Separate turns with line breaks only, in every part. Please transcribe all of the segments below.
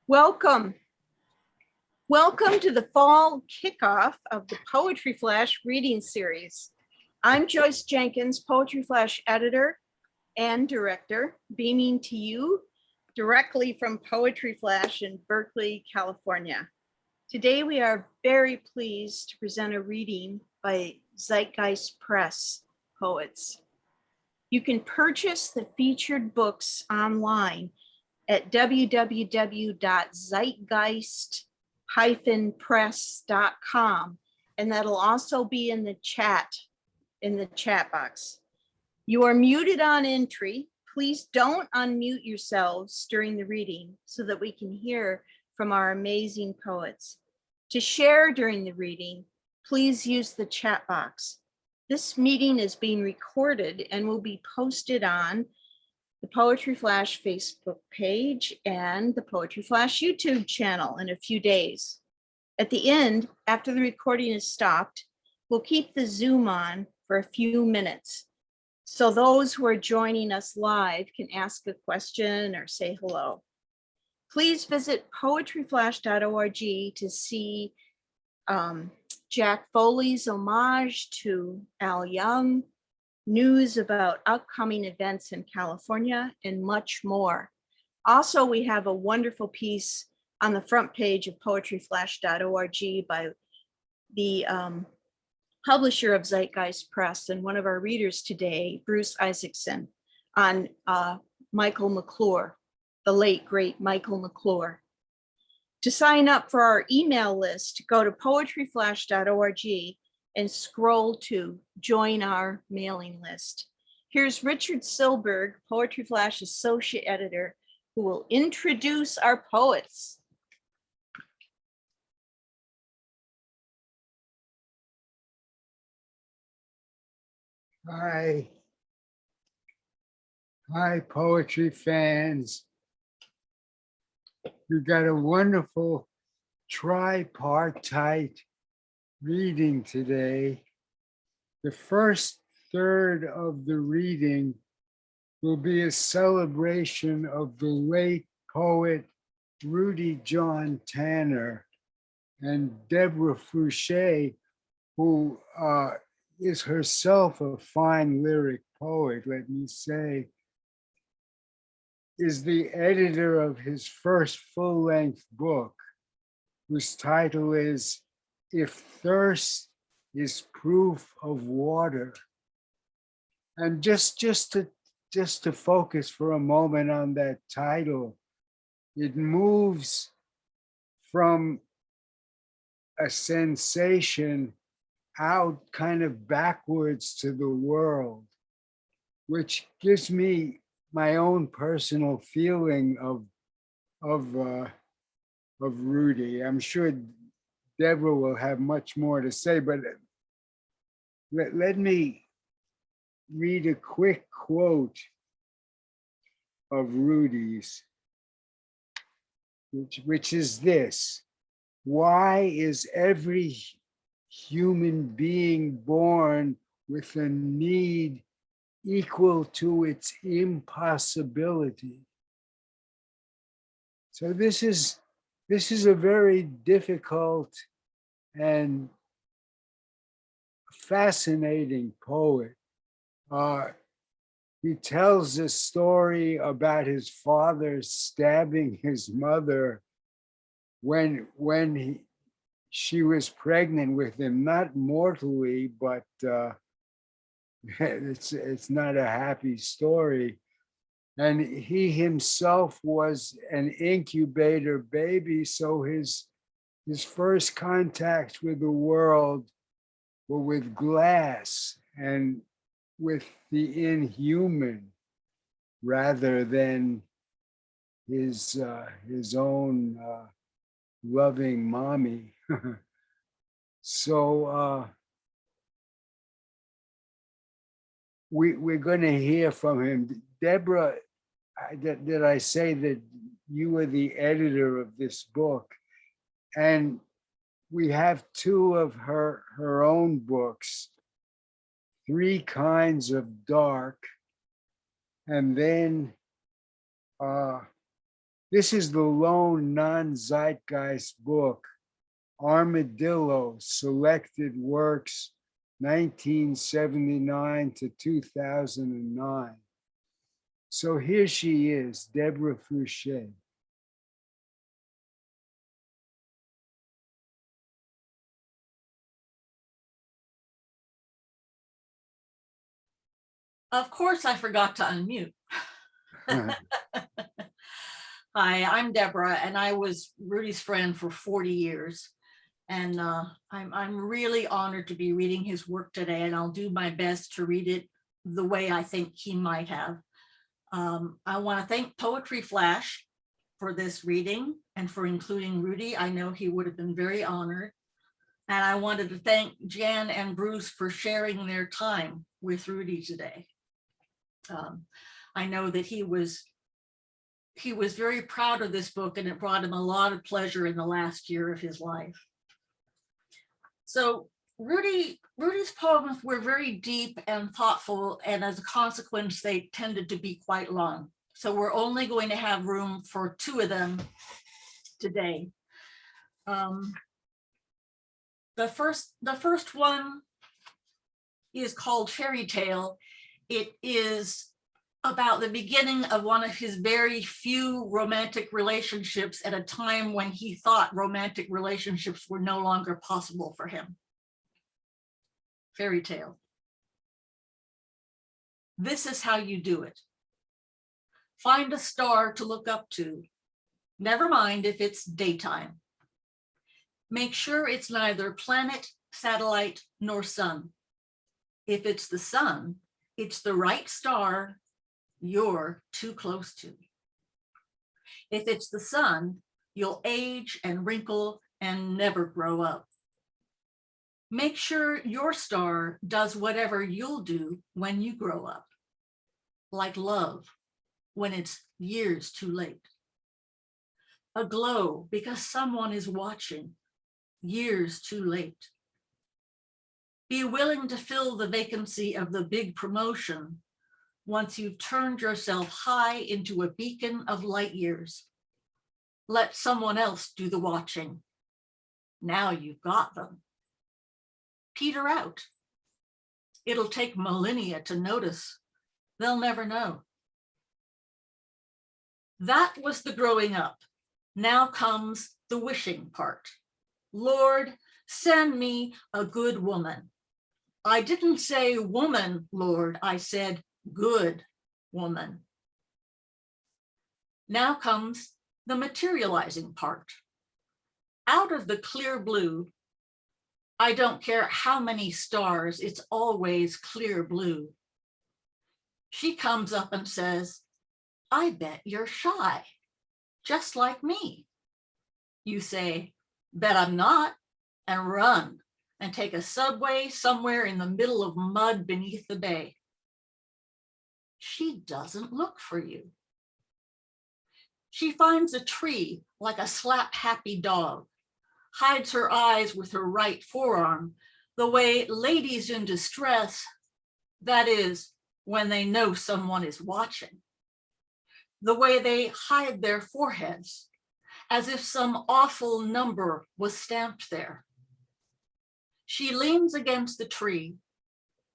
Welcome. Welcome to the fall kickoff of the Poetry Flash reading series. I'm Joyce Jenkins, Poetry Flash editor and director, beaming to you directly from Poetry Flash in Berkeley, California. Today we are very pleased to present a reading by Zeitgeist Press poets. You can purchase the featured books online at www.zeitgeist-press.com, and that'll also be in the chat box. You are muted on entry. Please don't unmute yourselves during the reading so that we can hear from our amazing poets. To share during the reading, please use the chat box. This meeting is being recorded and will be posted on the Poetry Flash Facebook page and the Poetry Flash YouTube channel in a few days. At the end, after the recording is stopped, we'll keep the Zoom on for a few minutes, so those who are joining us live can ask a question or say hello. Please visit poetryflash.org to see Jack Foley's homage to Al Young, news about upcoming events in California, and much more. Also, we have a wonderful piece on the front page of poetryflash.org by the publisher of Zeitgeist Press and one of our readers today, Bruce Isaacson, on Michael McClure, the late, great Michael McClure. To sign up for our email list, go to poetryflash.org and scroll to join our mailing list. Here's Richard Silberg, Poetry Flash Associate Editor, who will introduce our poets.
Hi, poetry fans. You got a wonderful tripartite reading today. The first third of the reading will be a celebration of the late poet Rudy John Tanner and Deborah Fruchey, who is herself a fine lyric poet, let me say, is the editor of his first full-length book, whose title is If Thirst is Proof of Water. And just to focus for a moment on that title, it moves from a sensation out kind of backwards to the world, which gives me my own personal feeling of Rudy. I'm sure Deborah will have much more to say, but let me read a quick quote of Rudy's, which is this: why is every human being born with a need equal to its impossibility? So this is a very difficult and fascinating poet. He tells a story about his father stabbing his mother when she was pregnant with him, not mortally, but it's not a happy story. And he himself was an incubator baby, so his first contacts with the world were with glass and with the inhuman, rather than his own loving mommy. So we're going to hear from him. Deborah, did I say that you were the editor of this book? And we have two of her own books, Three Kinds of Dark, and then This is the lone non-zeitgeist book, Armadillo, Selected Works, 1979 to 2009. So here she is, Deborah Fruchey.
Of course, I forgot to unmute. Hi, I'm Deborah, and I was Rudy's friend for 40 years. And I'm really honored to be reading his work today, and I'll do my best to read it the way I think he might have. I want to thank Poetry Flash for this reading and for including Rudy. I know he would have been very honored. And I wanted to thank Jan and Bruce for sharing their time with Rudy today. I know that he was very proud of this book, and it brought him a lot of pleasure in the last year of his life. So Rudy's poems were very deep and thoughtful, and as a consequence, they tended to be quite long. So we're only going to have room for 2 of them today. The first one is called Fairy Tale. It is about the beginning of one of his very few romantic relationships at a time when he thought romantic relationships were no longer possible for him. Fairy tale. This is how you do it. Find a star to look up to. Never mind if it's daytime. Make sure it's neither planet, satellite, nor sun. If it's the sun, it's the right star you're too close to. If it's the sun, you'll age and wrinkle and never grow up. Make sure your star does whatever you'll do when you grow up, like love when it's years too late. A glow because someone is watching, years too late. Be willing to fill the vacancy of the big promotion once you've turned yourself high into a beacon of light years. Let someone else do the watching. Now you've got them. Peter out. It'll take millennia to notice. They'll never know. That was the growing up. Now comes the wishing part. Lord, send me a good woman. I didn't say woman, Lord, I said good woman. Now comes the materializing part. Out of the clear blue, I don't care how many stars, it's always clear blue. She comes up and says, I bet you're shy, just like me. You say, bet I'm not, and run and take a subway somewhere in the middle of mud beneath the bay. She doesn't look for you. She finds a tree like a slap-happy dog, hides her eyes with her right forearm, the way ladies in distress, that is, when they know someone is watching, the way they hide their foreheads, as if some awful number was stamped there. She leans against the tree,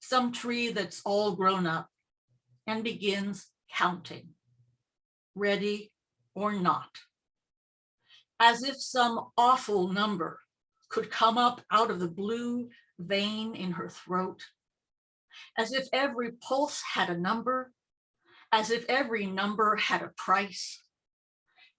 some tree that's all grown up, and begins counting, ready or not, as if some awful number could come up out of the blue vein in her throat, as if every pulse had a number, as if every number had a price,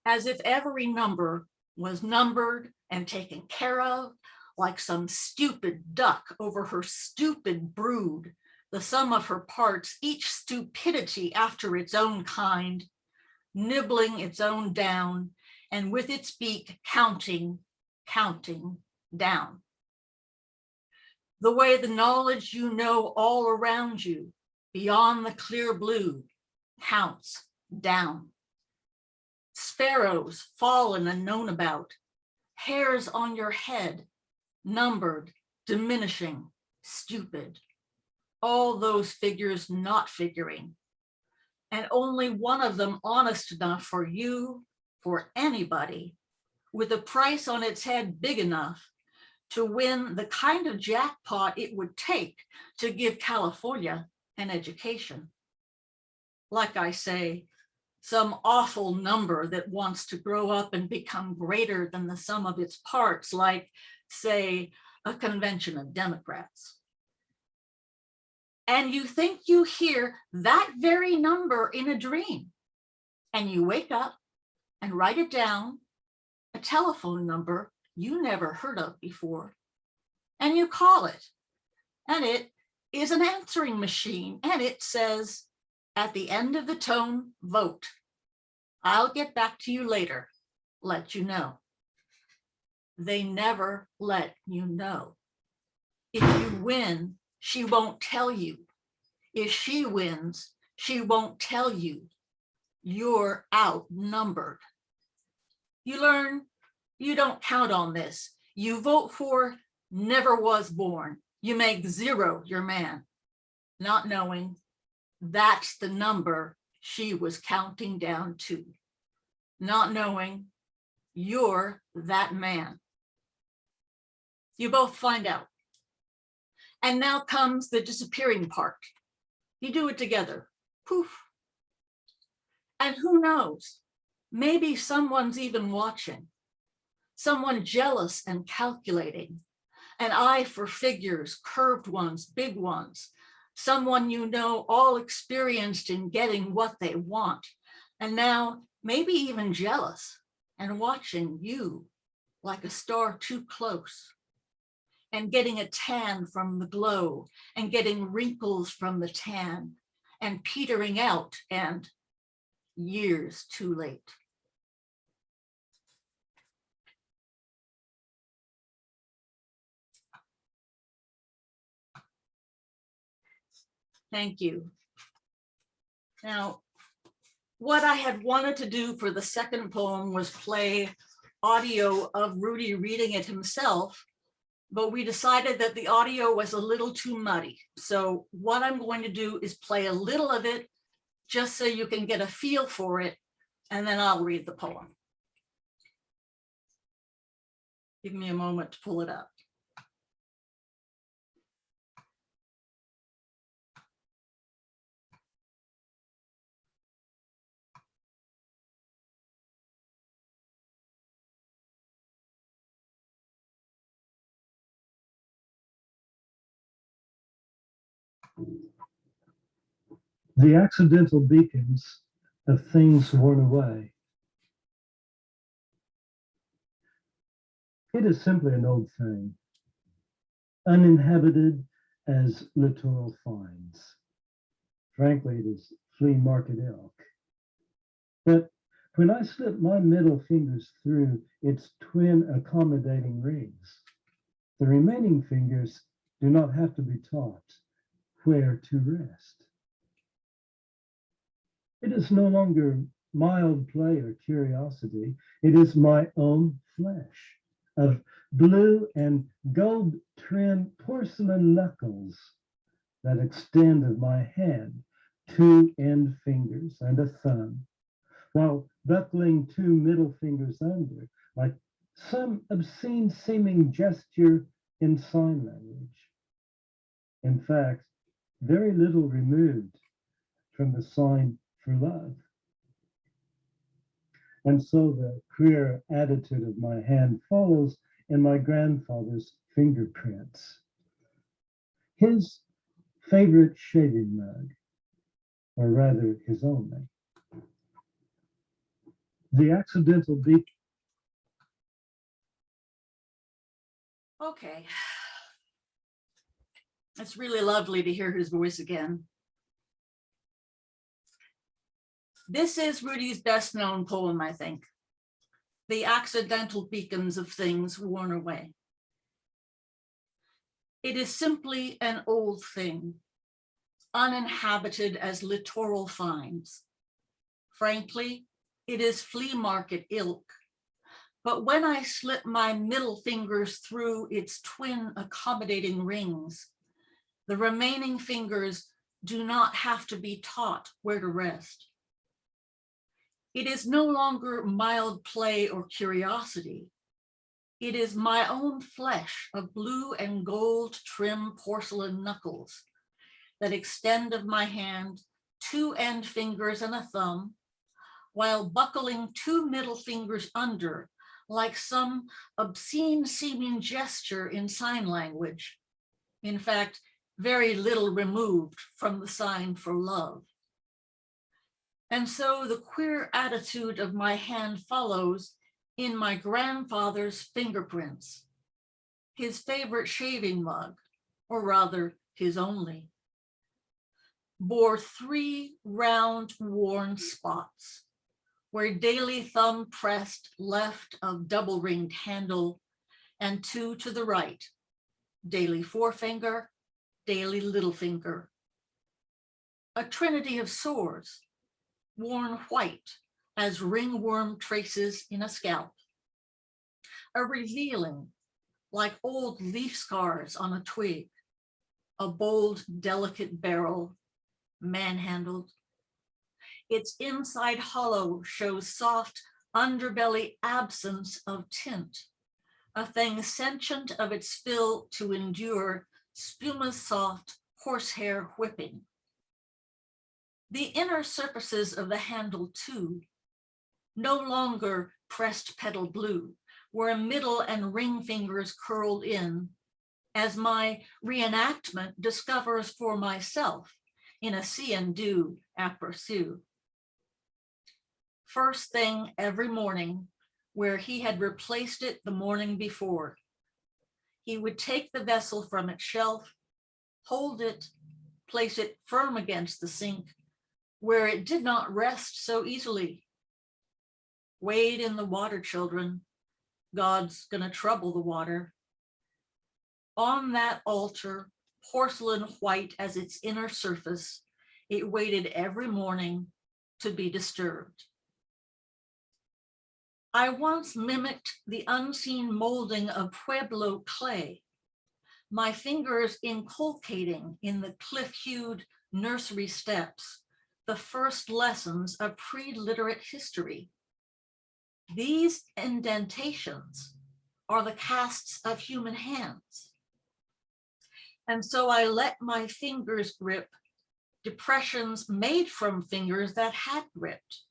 as if every number was numbered and taken care of, like some stupid duck over her stupid brood, the sum of her parts, each stupidity after its own kind, nibbling its own down, and with its beak counting down. The way the knowledge you know all around you, beyond the clear blue, counts down. Sparrows fallen and known about, hairs on your head, numbered, diminishing, stupid. All those figures not figuring, and only one of them honest enough for you, for anybody with a price on its head big enough to win the kind of jackpot it would take to give California an education. Like I say, some awful number that wants to grow up and become greater than the sum of its parts, like, say, a convention of Democrats. And you think you hear that very number in a dream, and you wake up and write it down, a telephone number you never heard of before, and you call it, and it is an answering machine, and it says, at the end of the tone, vote. I'll get back to you later, let you know. They never let you know. If you win, she won't tell you. If she wins, she won't tell you. You're outnumbered. You learn you don't count on this. You vote for never was born. You make 0 your man, not knowing that's the number she was counting down to, not knowing you're that man. You both find out. And now comes the disappearing part. You do it together, poof. And who knows, maybe someone's even watching, someone jealous and calculating, an eye for figures, curved ones, big ones, someone you know all experienced in getting what they want, and now maybe even jealous and watching you like a star too close, and getting a tan from the glow, and getting wrinkles from the tan, and petering out, and years too late. Thank you. Now, what I had wanted to do for the second poem was play audio of Rudy reading it himself, but we decided that the audio was a little too muddy. So what I'm going to do is play a little of it just so you can get a feel for it, and then I'll read the poem. Give me a moment to pull it up.
The accidental beacons of things worn away. It is simply an old thing, uninhabited as littoral finds. Frankly, it is flea market ilk. But when I slip my middle fingers through its twin accommodating rings, the remaining fingers do not have to be taught where to rest. It is no longer mild play or curiosity. It is my own flesh of blue and gold trimmed porcelain knuckles that extend of my hand, 2 end fingers and a thumb, while buckling 2 middle fingers under, like some obscene seeming gesture in sign language. In fact, very little removed from the sign for love. And so the queer attitude of my hand follows in my grandfather's fingerprints. His favorite shaving mug, or rather his only. The accidental beak.
Okay. It's really lovely to hear his voice again. This is Rudy's best known poem, I think. The accidental beacons of things worn away. It is simply an old thing, uninhabited as littoral finds. Frankly, it is flea market ilk. But when I slip my middle fingers through its twin accommodating rings, the remaining fingers do not have to be taught where to rest. It is no longer mild play or curiosity. It is my own flesh of blue and gold trim porcelain knuckles that extend of my hand 2 end fingers and a thumb, while buckling 2 middle fingers under, like some obscene seeming gesture in sign language. In fact, very little removed from the sign for love. And so the queer attitude of my hand follows in my grandfather's fingerprints, his favorite shaving mug, or rather his only, bore 3 round worn spots where daily thumb pressed left of double ringed handle and 2 to the right, daily forefinger, daily little finger. A trinity of sores, worn white as ringworm traces in a scalp. A revealing, like old leaf scars on a twig, a bold, delicate barrel, manhandled. Its inside hollow shows soft underbelly absence of tint, a thing sentient of its fill to endure spuma-soft horsehair whipping. The inner surfaces of the handle too, no longer pressed petal blue, where middle and ring fingers curled in, as my reenactment discovers for myself in a see and do aperçu. First thing every morning, where he had replaced it the morning before, he would take the vessel from its shelf, hold it, place it firm against the sink, where it did not rest so easily. Wade in the water, children. God's gonna trouble the water. On that altar, porcelain white as its inner surface, it waited every morning to be disturbed. I once mimicked the unseen molding of Pueblo clay, my fingers inculcating in the cliff-hued nursery steps the first lessons of pre-literate history. These indentations are the casts of human hands. And so I let my fingers grip depressions made from fingers that had gripped.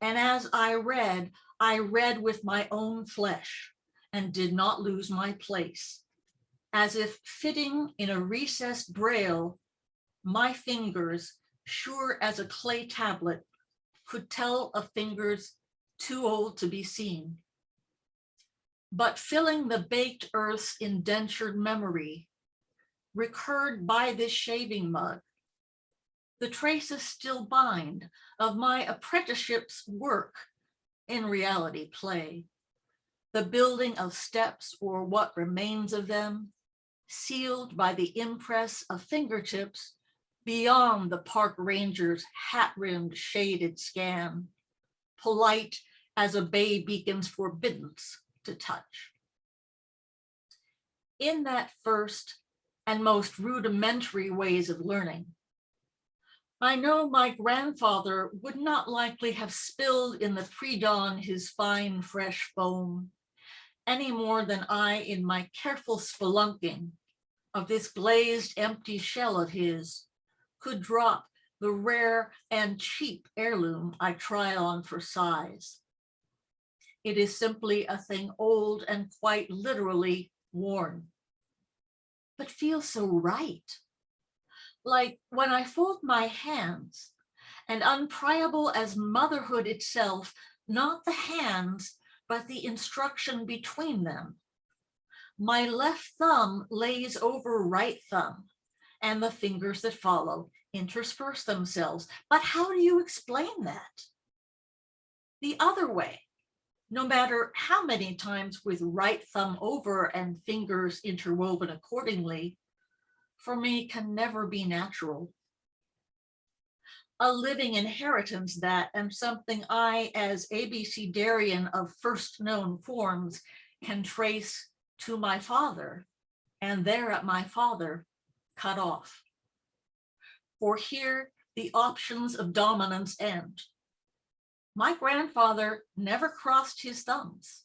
And as I read with my own flesh and did not lose my place, as if fitting in a recessed braille, my fingers, sure as a clay tablet, could tell of fingers too old to be seen. But filling the baked earth's indentured memory, recurred by this shaving mug, the traces still bind of my apprenticeship's work, in reality play, the building of steps or what remains of them, sealed by the impress of fingertips beyond the park ranger's hat-rimmed shaded scan, polite as a bay beacon's forbiddance to touch. In that first and most rudimentary ways of learning, I know my grandfather would not likely have spilled in the pre-dawn his fine, fresh foam, any more than I in my careful spelunking of this glazed empty shell of his could drop the rare and cheap heirloom I try on for size. It is simply a thing old and quite literally worn, but feels so right. Like when I fold my hands, and unpriable as motherhood itself, not the hands, but the instruction between them. My left thumb lays over right thumb, and the fingers that follow intersperse themselves. But how do you explain that? The other way, no matter how many times with right thumb over and fingers interwoven accordingly, for me can never be natural. A living inheritance that, and something I, as abecedarian of first known forms, can trace to my father, and there at my father, cut off. For here the options of dominance end. My grandfather never crossed his thumbs,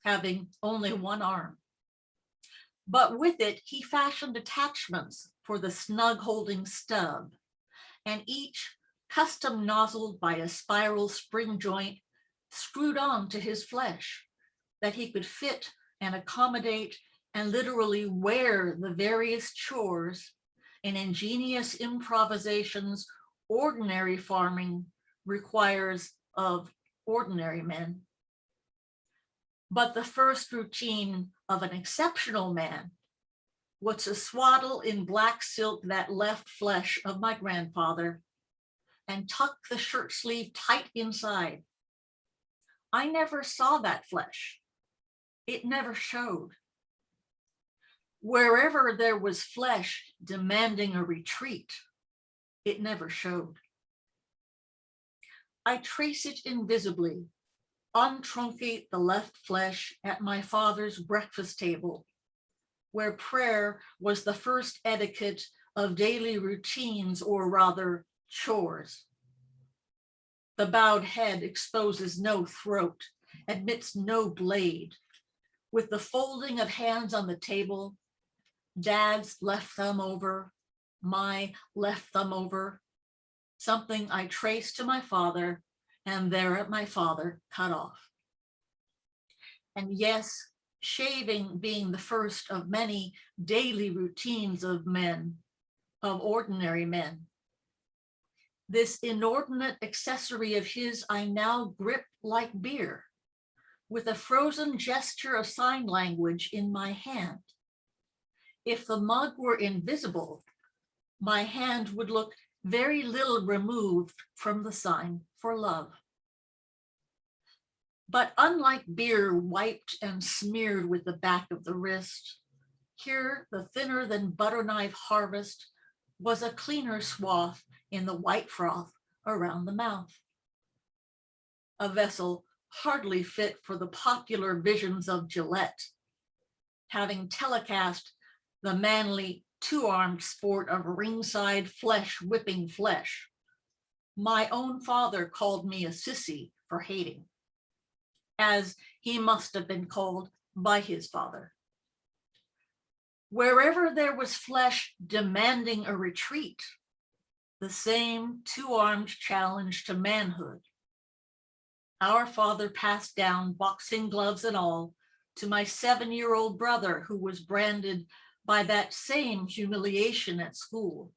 having only one arm. But with it, he fashioned attachments for the snug holding stub, and each custom nozzled by a spiral spring joint screwed on to his flesh, that he could fit and accommodate and literally wear the various chores and ingenious improvisations ordinary farming requires of ordinary men. But the first routine of an exceptional man was to swaddle in black silk that left flesh of my grandfather and tuck the shirt sleeve tight inside. I never saw that flesh. It never showed. Wherever there was flesh demanding a retreat, it never showed. I trace it invisibly, untruncate the left flesh at my father's breakfast table, where prayer was the first etiquette of daily routines, or rather chores. The bowed head exposes no throat, admits no blade. With the folding of hands on the table, Dad's left thumb over, my left thumb over, something I trace to my father, and there at my father cut off. And yes, shaving being the first of many daily routines of men, of ordinary men. This inordinate accessory of his I now grip like beer, with a frozen gesture of sign language in my hand. If the mug were invisible, my hand would look very little removed from the sign for love. But unlike beer wiped and smeared with the back of the wrist, here the thinner than butter knife harvest was a cleaner swath in the white froth around the mouth. A vessel hardly fit for the popular visions of Gillette, having telecast the manly two-armed sport of ringside flesh whipping flesh. My own father called me a sissy for hating, as he must have been called by his father. Wherever there was flesh demanding a retreat, the same two-armed challenge to manhood. Our father passed down boxing gloves and all to my 7-year-old brother, who was branded by that same humiliation at school,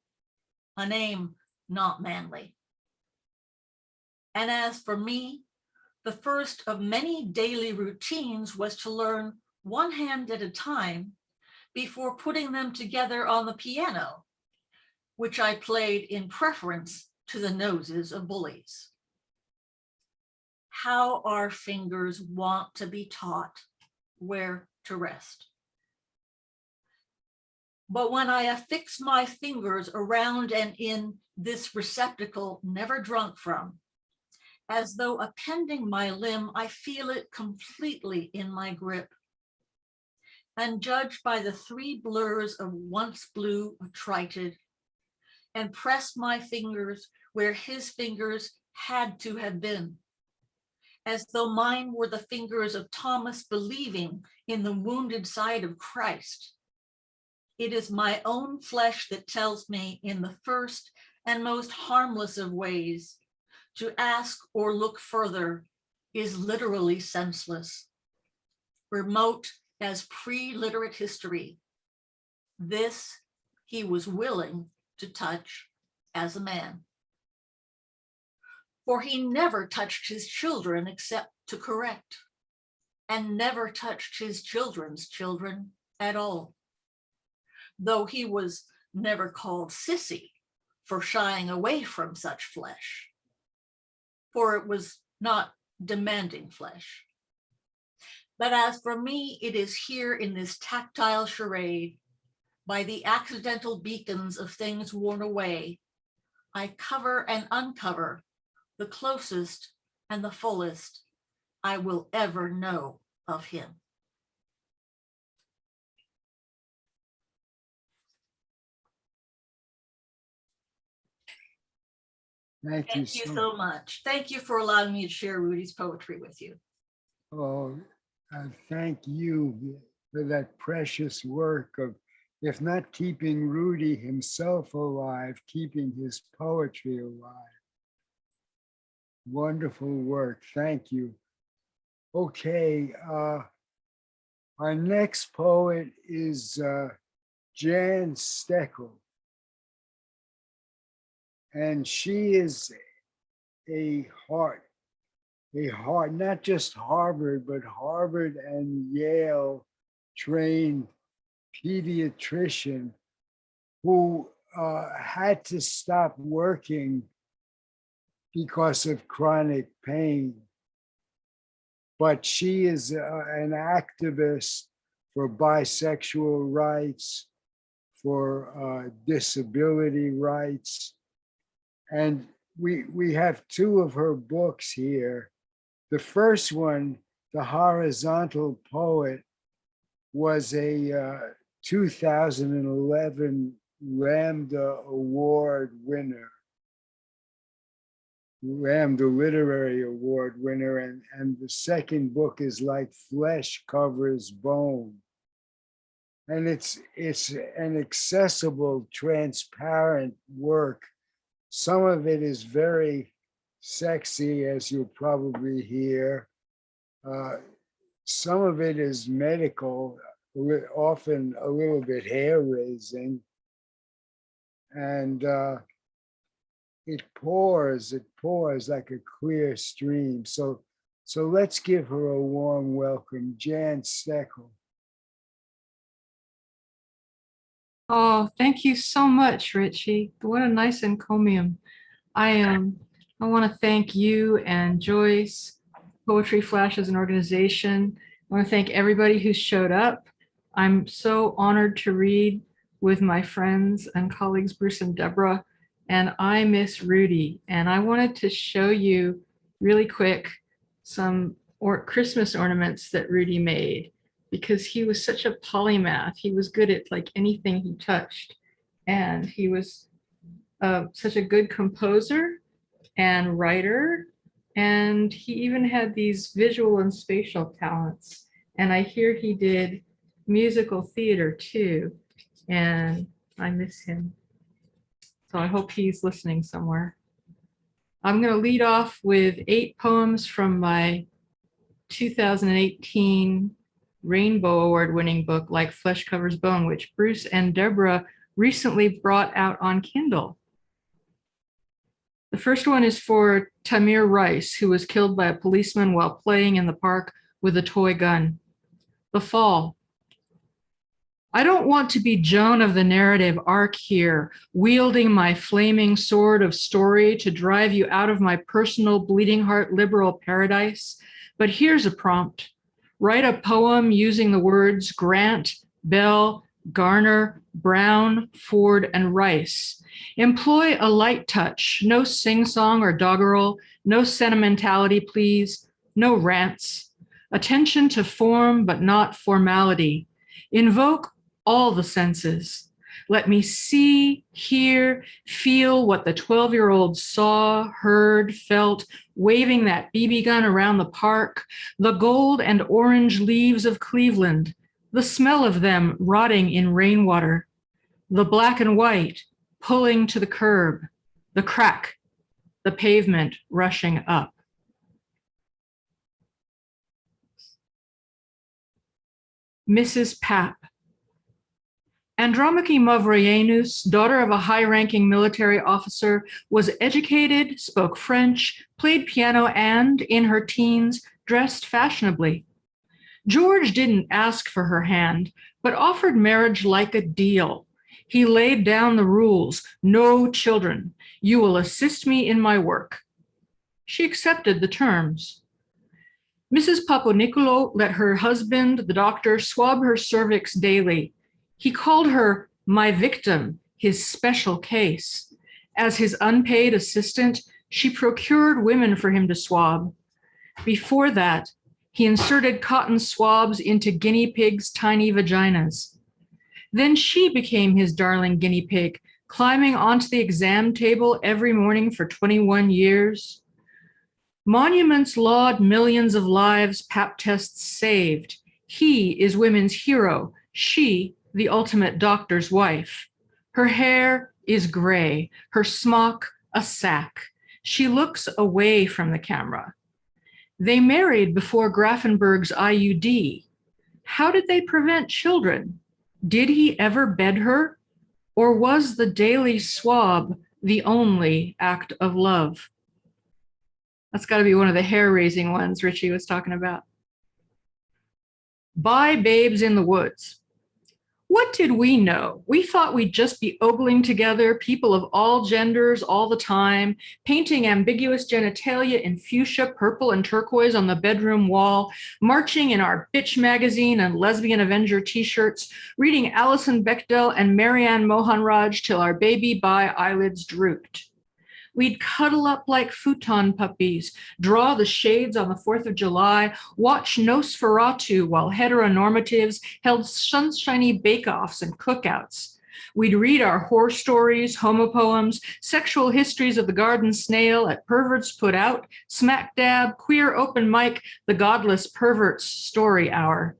a name not manly. And as for me, the first of many daily routines was to learn one hand at a time before putting them together on the piano, which I played in preference to the noses of bullies. How our fingers want to be taught where to rest. But when I affix my fingers around and in this receptacle never drunk from, as though appending my limb, I feel it completely in my grip. And judged by the 3 blurs of once blue attrited, and press my fingers where his fingers had to have been, as though mine were the fingers of Thomas believing in the wounded side of Christ. It is my own flesh that tells me in the first and most harmless of ways, to ask or look further is literally senseless, remote as pre-literate history. This he was willing to touch as a man. For he never touched his children except to correct, and never touched his children's children at all. Though he was never called sissy for shying away from such flesh, for it was not demanding flesh. But as for me, it is here in this tactile charade, by the accidental beacons of things worn away, I cover and uncover the closest and the fullest I will ever know of him.
Thank you
Thank you so much. Thank you for allowing me to share Rudy's poetry with you.
Oh, thank you for that precious work of, if not keeping Rudy himself alive, keeping his poetry alive. Wonderful work. Thank you. Okay. Our next poet is Jan Steckel. And she is a heart, not just Harvard, but Harvard and Yale trained pediatrician who had to stop working because of chronic pain. But she is an activist for bisexual rights, for disability rights. And we have two of her books here. The first one, The Horizontal Poet, was a 2011 Lambda Award winner. Lambda Literary Award winner. And the second book is Like Flesh Covers Bone. And it's an accessible, transparent work. Some of it is very sexy, as you'll probably hear. Some of it is medical, often a little bit hair-raising. And it pours like a clear stream. So let's give her a warm welcome, Jan Steckel.
Oh, thank you so much, Richie. What a nice encomium. I want to thank you and Joyce, Poetry Flash as an organization. I want to thank everybody who showed up. I'm so honored to read with my friends and colleagues, Bruce and Deborah, and I miss Rudy. And I wanted to show you really quick some Christmas ornaments that Rudy made, because he was such a polymath. He was good at like anything he touched. And he was such a good composer and writer. And he even had these visual and spatial talents. And I hear he did musical theater too. And I miss him. So I hope he's listening somewhere. I'm going to lead off with 8 poems from my 2018 Rainbow Award winning book, Like Flesh Covers Bone, which Bruce and Deborah recently brought out on Kindle. The first one is for Tamir Rice, who was killed by a policeman while playing in the park with a toy gun. The Fall. I don't want to be Joan of the narrative arc here, wielding my flaming sword of story to drive you out of my personal bleeding heart liberal paradise. But here's a prompt. Write a poem using the words Grant, Bell, Garner, Brown, Ford, and Rice. Employ a light touch, no sing-song or doggerel, no sentimentality, please, no rants. Attention to form, but not formality. Invoke all the senses. Let me see, hear, feel what the 12-year-old saw, heard, felt, waving that BB gun around the park, the gold and orange leaves of Cleveland, the smell of them rotting in rainwater, the black and white pulling to the curb, the crack, the pavement rushing up. Mrs. Papp. Andromache Mavroyianus, daughter of a high-ranking military officer, was educated, spoke French, played piano, and, in her teens, dressed fashionably. George didn't ask for her hand, but offered marriage like a deal. He laid down the rules: no children. You will assist me in my work. She accepted the terms. Mrs. Papanicolaou let her husband, the doctor, swab her cervix daily. He called her my victim, his special case. As his unpaid assistant, she procured women for him to swab. Before that, he inserted cotton swabs into guinea pigs' tiny vaginas. Then she became his darling guinea pig, climbing onto the exam table every morning for 21 years. Monuments laud millions of lives pap tests saved. He is women's hero, she the ultimate doctor's wife. Her hair is gray, her smock a sack. She looks away from the camera. They married before Grafenberg's IUD. How did they prevent children? Did he ever bed her? Or was the daily swab the only act of love? That's got to be one of the hair-raising ones Richie was talking about. Bye, babes in the woods. What did we know? We thought we'd just be ogling together, people of all genders all the time, painting ambiguous genitalia in fuchsia, purple, and turquoise on the bedroom wall, marching in our Bitch magazine and Lesbian Avenger t-shirts, reading Alison Bechdel and Marianne Mohanraj till our baby bye eyelids drooped. We'd cuddle up like futon puppies, draw the shades on the 4th of July, watch Nosferatu while heteronormatives held sunshiny bake-offs and cookouts. We'd read our horror stories, homopoems, sexual histories of the garden snail at Perverts Put Out, Smack Dab, Queer Open Mic, the Godless Perverts Story Hour.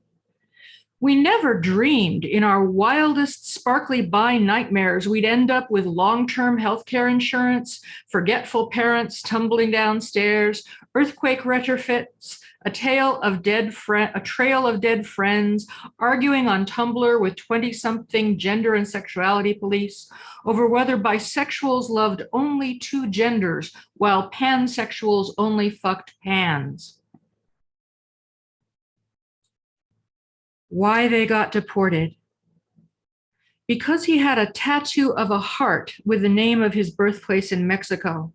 We never dreamed in our wildest sparkly bi nightmares we'd end up with long-term healthcare insurance, forgetful parents tumbling downstairs, earthquake retrofits, a trail of dead friends, arguing on Tumblr with 20-something gender and sexuality police over whether bisexuals loved only two genders while pansexuals only fucked pans. Why they got deported. Because he had a tattoo of a heart with the name of his birthplace in Mexico.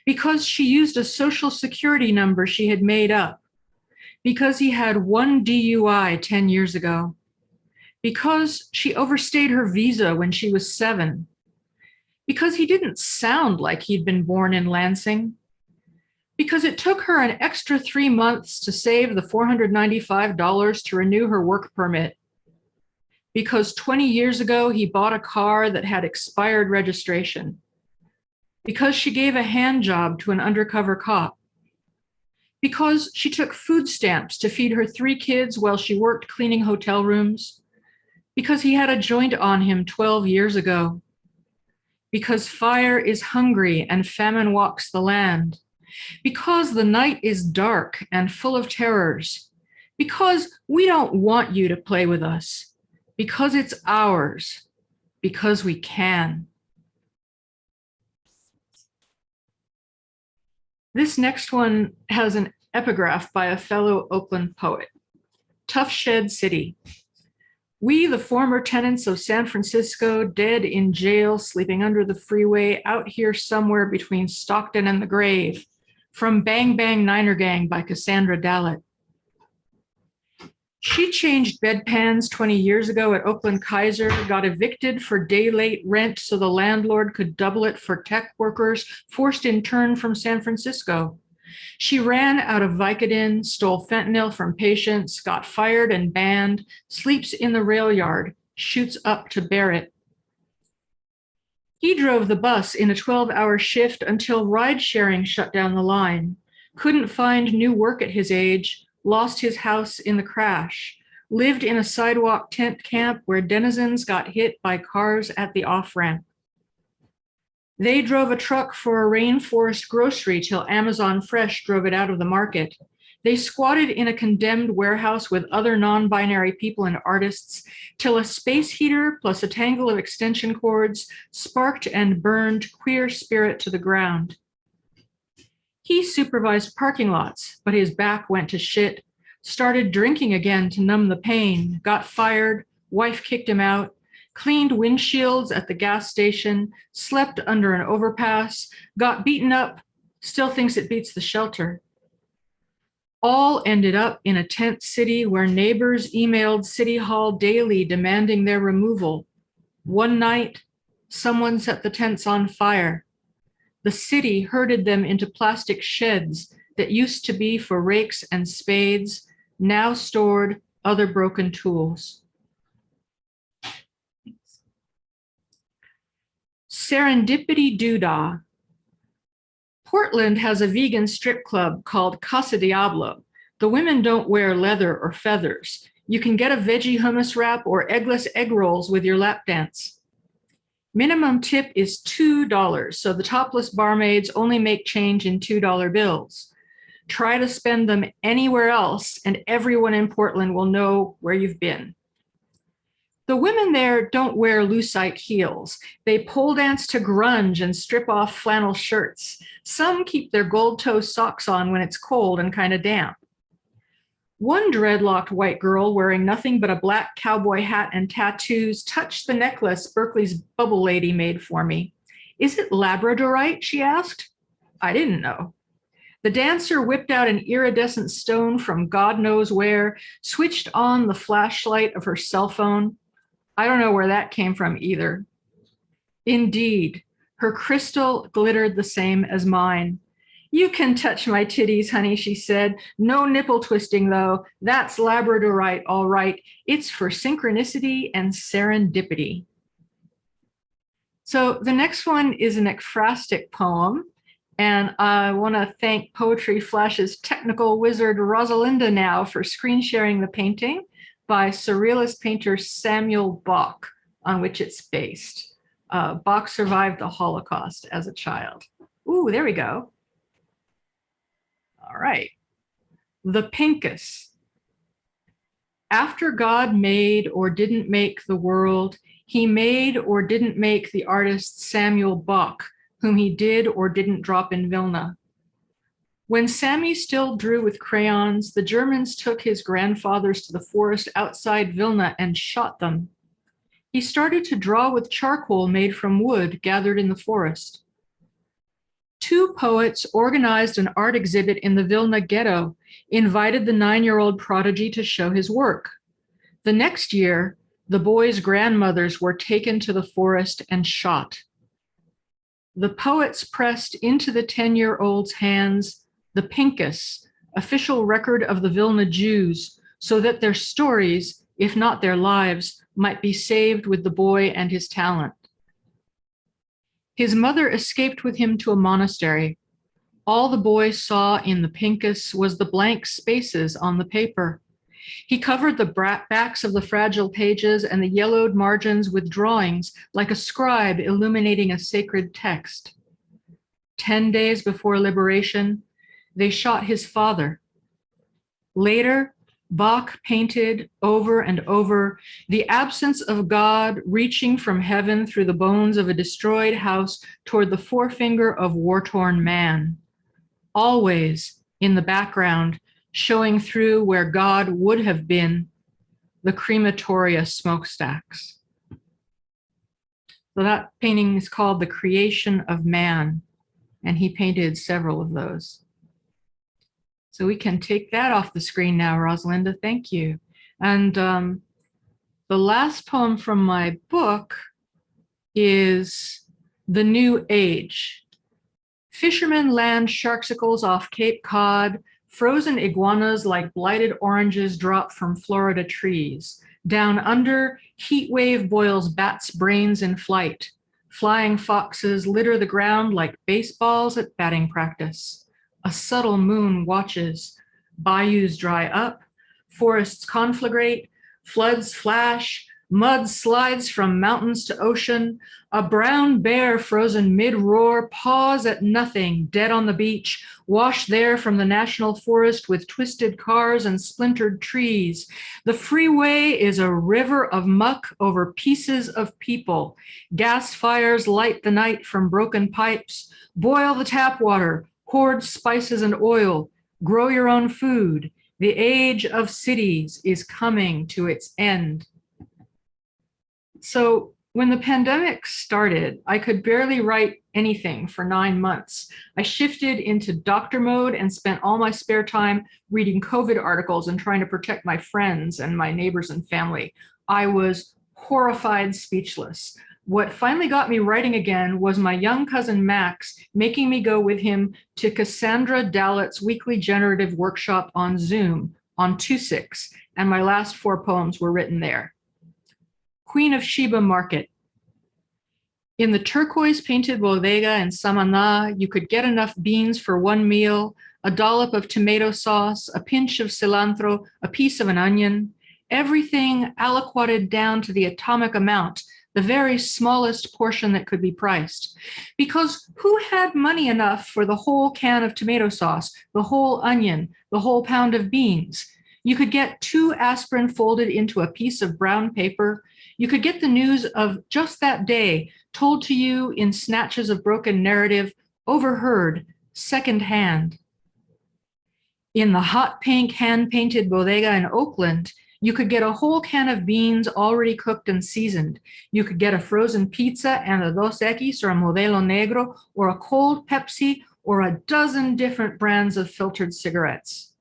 Because she used a social security number she had made up. Because he had one DUI 10 years ago. Because she overstayed her visa when she was 7. Because he didn't sound like he'd been born in Lansing. Because it took her an extra 3 months to save the $495 to renew her work permit. Because 20 years ago, he bought a car that had expired registration. Because she gave a hand job to an undercover cop. Because she took food stamps to feed her 3 kids while she worked cleaning hotel rooms. Because he had a joint on him 12 years ago. Because fire is hungry and famine walks the land. Because the night is dark and full of terrors. Because we don't want you to play with us. Because it's ours. Because we can. This next one has an epigraph by a fellow Oakland poet. Tough Shed City. We, the former tenants of San Francisco, dead in jail, sleeping under the freeway, out here somewhere between Stockton and the grave. From Bang Bang Niner Gang by Cassandra Dallett. She changed bedpans 20 years ago at Oakland Kaiser, got evicted for day late rent so the landlord could double it for tech workers forced in turn from San Francisco. She ran out of Vicodin, stole fentanyl from patients, got fired and banned, sleeps in the rail yard, shoots up to Barrett. He drove the bus in a 12-hour shift until ride-sharing shut down the line, couldn't find new work at his age, lost his house in the crash, lived in a sidewalk tent camp where denizens got hit by cars at the off-ramp. They drove a truck for a rainforest grocery till Amazon Fresh drove it out of the market. They squatted in a condemned warehouse with other non-binary people and artists till a space heater plus a tangle of extension cords sparked and burned queer spirit to the ground. He supervised parking lots, but his back went to shit, started drinking again to numb the pain, got fired, wife kicked him out, cleaned windshields at the gas station, slept under an overpass, got beaten up, still thinks it beats the shelter. All ended up in a tent city where neighbors emailed City Hall daily demanding their removal. One night, someone set the tents on fire. The city herded them into plastic sheds that used to be for rakes and spades, now stored other broken tools. Serendipity Doodah. Portland has a vegan strip club called Casa Diablo. The women don't wear leather or feathers. You can get a veggie hummus wrap or eggless egg rolls with your lap dance. Minimum tip is $2, so the topless barmaids only make change in $2 bills. Try to spend them anywhere else, and everyone in Portland will know where you've been. The women there don't wear lucite heels. They pole dance to grunge and strip off flannel shirts. Some keep their gold toe socks on when it's cold and kind of damp. One dreadlocked white girl wearing nothing but a black cowboy hat and tattoos touched the necklace Berkeley's bubble lady made for me. Is it labradorite? She asked. I didn't know. The dancer whipped out an iridescent stone from God knows where, switched on the flashlight of her cell phone. I don't know where that came from either. Indeed, her crystal glittered the same as mine. You can touch my titties, honey, she said. No nipple twisting, though. That's labradorite, all right. It's for synchronicity and serendipity. So the next one is an ekphrastic poem. And I want to thank Poetry Flash's technical wizard, Rosalinda, now for screen sharing the painting by surrealist painter Samuel Bach, on which it's based. Bach survived the Holocaust as a child. Ooh, there we go. All right. The Pincus. After God made or didn't make the world, he made or didn't make the artist Samuel Bach, whom he did or didn't drop in Vilna. When Sammy still drew with crayons, the Germans took his grandfathers to the forest outside Vilna and shot them. He started to draw with charcoal made from wood gathered in the forest. Two poets organized an art exhibit in the Vilna ghetto, invited the 9-year-old prodigy to show his work. The next year, the boys' grandmothers were taken to the forest and shot. The poets pressed into the 10-year-old's hands the Pincus, official record of the Vilna Jews, so that their stories, if not their lives, might be saved with the boy and his talent. His mother escaped with him to a monastery. All the boy saw in the Pincus was the blank spaces on the paper. He covered the backs of the fragile pages and the yellowed margins with drawings, like a scribe illuminating a sacred text. 10 days before liberation, they shot his father. Later, Bach painted over and over the absence of God reaching from heaven through the bones of a destroyed house toward the forefinger of war-torn man. Always in the background, showing through where God would have been, the crematoria smokestacks. So that painting is called The Creation of Man, and he painted several of those. So we can take that off the screen now, Rosalinda, thank you. And the last poem from my book is The New Age. Fishermen land sharksicles off Cape Cod. Frozen iguanas like blighted oranges drop from Florida trees. Down under, heat wave boils bats' brains in flight. Flying foxes litter the ground like baseballs at batting practice. A subtle moon watches. Bayous dry up. Forests conflagrate. Floods flash. Mud slides from mountains to ocean. A brown bear frozen mid-roar paws at nothing, dead on the beach, washed there from the national forest with twisted cars and splintered trees. The freeway is a river of muck over pieces of people. Gas fires light the night from broken pipes. Boil the tap water, hoard spices and oil, grow your own food. The age of cities is coming to its end. So when the pandemic started, I could barely write anything for 9 months. I shifted into doctor mode and spent all my spare time reading COVID articles and trying to protect my friends and my neighbors and family. I was horrified, speechless. What finally got me writing again was my young cousin Max making me go with him to Cassandra Dallett's weekly generative workshop on Zoom on 2/6, and my last 4 poems were written there. Queen of Sheba Market. In the turquoise painted bodega in Samaná, you could get enough beans for one meal, a dollop of tomato sauce, a pinch of cilantro, a piece of an onion, everything aliquoted down to the atomic amount, the very smallest portion that could be priced. Because who had money enough for the whole can of tomato sauce, the whole onion, the whole pound of beans? You could get 2 aspirin folded into a piece of brown paper. You could get the news of just that day told to you in snatches of broken narrative, overheard, secondhand. In the hot pink hand-painted bodega in Oakland, you could get a whole can of beans already cooked and seasoned. You could get a frozen pizza and a Dos Equis or a Modelo Negro or a cold Pepsi or a dozen different brands of filtered cigarettes.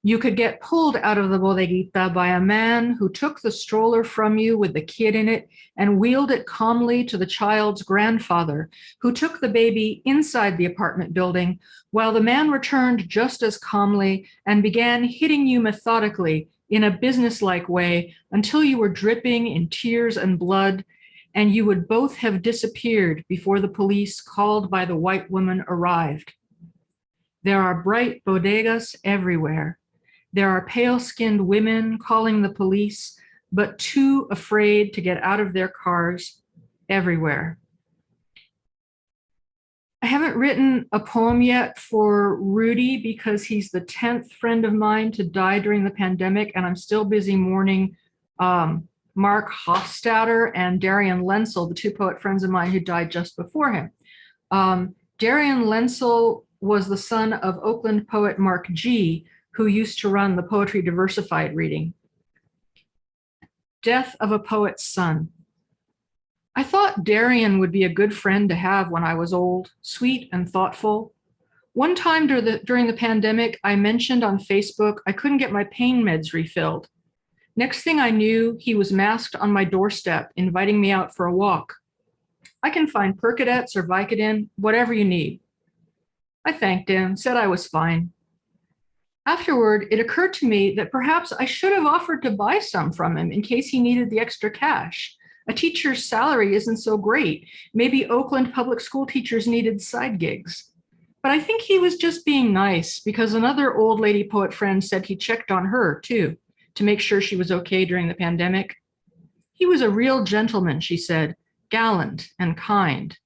You could get pulled out of the bodeguita by a man who took the stroller from you with the kid in it and wheeled it calmly to the child's grandfather, who took the baby inside the apartment building, while the man returned just as calmly and began hitting you methodically in a businesslike way until you were dripping in tears and blood, and you would both have disappeared before the police called by the white woman arrived. There are bright bodegas everywhere. There are pale-skinned women calling the police, but too afraid to get out of their cars everywhere. I haven't written a poem yet for Rudy because he's the 10th friend of mine to die during the pandemic, and I'm still busy mourning Mark Hofstadter and Darian Lensel, the 2 poet friends of mine who died just before him. Darian Lensel was the son of Oakland poet Mark G., who used to run the Poetry Diversified reading. Death of a Poet's Son. I thought Darian would be a good friend to have when I was old, sweet and thoughtful. One time during the pandemic, I mentioned on Facebook I couldn't get my pain meds refilled. Next thing I knew, he was masked on my doorstep, inviting me out for a walk. I can find Percodets or Vicodin, whatever you need. I thanked him, said I was fine. Afterward, it occurred to me that perhaps I should have offered to buy some from him in case he needed the extra cash. A teacher's salary isn't so great. Maybe Oakland public school teachers needed side gigs. But I think he was just being nice because another old lady poet friend said he checked on her too, to make sure she was okay during the pandemic. He was a real gentleman, she said, gallant and kind.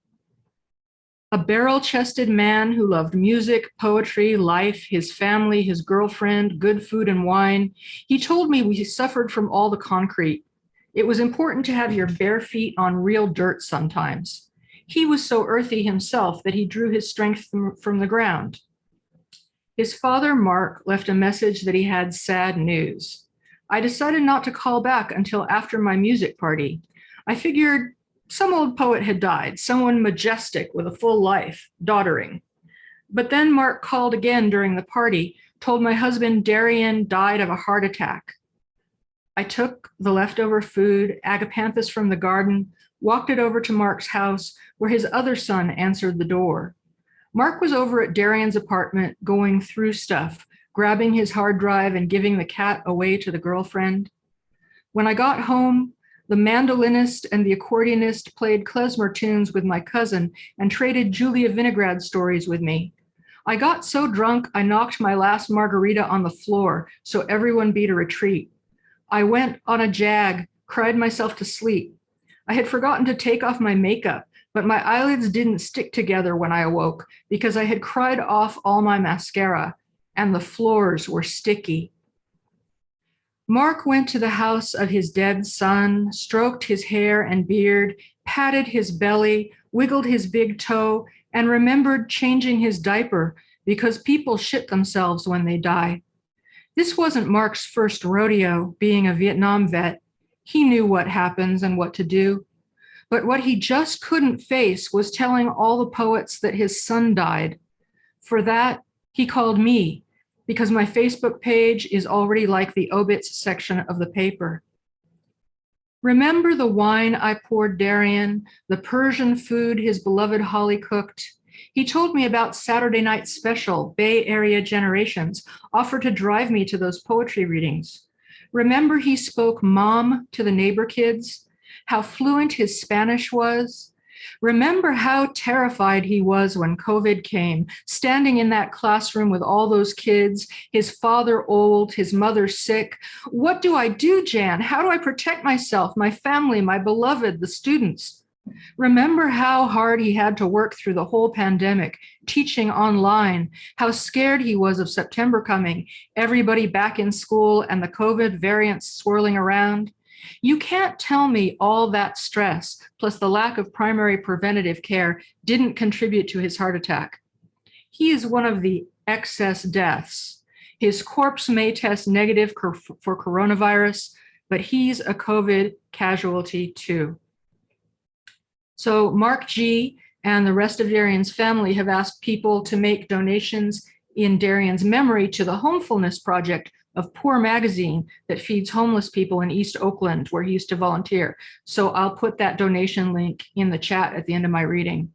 A barrel-chested man who loved music, poetry, life, his family, his girlfriend, good food and wine. He told me we suffered from all the concrete. It was important to have your bare feet on real dirt sometimes. He was so earthy himself that he drew his strength from the ground. His father, Mark, left a message that he had sad news. I decided not to call back until after my music party. I figured some old poet had died, someone majestic with a full life, doddering. But then Mark called again during the party, told my husband Darian died of a heart attack. I took the leftover food, agapanthus from the garden, walked it over to Mark's house, where his other son answered the door. Mark was over at Darian's apartment, going through stuff, grabbing his hard drive and giving the cat away to the girlfriend. When I got home, the mandolinist and the accordionist played klezmer tunes with my cousin and traded Julia Vinograd stories with me. I got so drunk, I knocked my last margarita on the floor, so everyone beat a retreat. I went on a jag, cried myself to sleep. I had forgotten to take off my makeup, but my eyelids didn't stick together when I awoke because I had cried off all my mascara, and the floors were sticky. Mark went to the house of his dead son, stroked his hair and beard, patted his belly, wiggled his big toe, and remembered changing his diaper because people shit themselves when they die. This wasn't Mark's first rodeo, being a Vietnam vet. He knew what happens and what to do. But what he just couldn't face was telling all the poets that his son died. For that, he called me, because my Facebook page is already like the obits section of the paper. Remember the wine I poured Darian, the Persian food his beloved Holly cooked? He told me about Saturday Night Special, Bay Area Generations, offered to drive me to those poetry readings. Remember he spoke mom to the neighbor kids, how fluent his Spanish was, Remember how terrified he was when COVID came, standing in that classroom with all those kids, his father old, his mother sick. What do I do, Jan? How do I protect myself, my family, my beloved, the students? Remember how hard he had to work through the whole pandemic, teaching online, how scared he was of September coming, everybody back in school and the COVID variants swirling around. You can't tell me all that stress, plus the lack of primary preventative care, didn't contribute to his heart attack. He is one of the excess deaths. His corpse may test negative for coronavirus, but he's a COVID casualty too. So Mark G. and the rest of Darian's family have asked people to make donations in Darian's memory to the Homefulness Project of Poor magazine that feeds homeless people in East Oakland, where he used to volunteer. So I'll put that donation link in the chat at the end of my reading.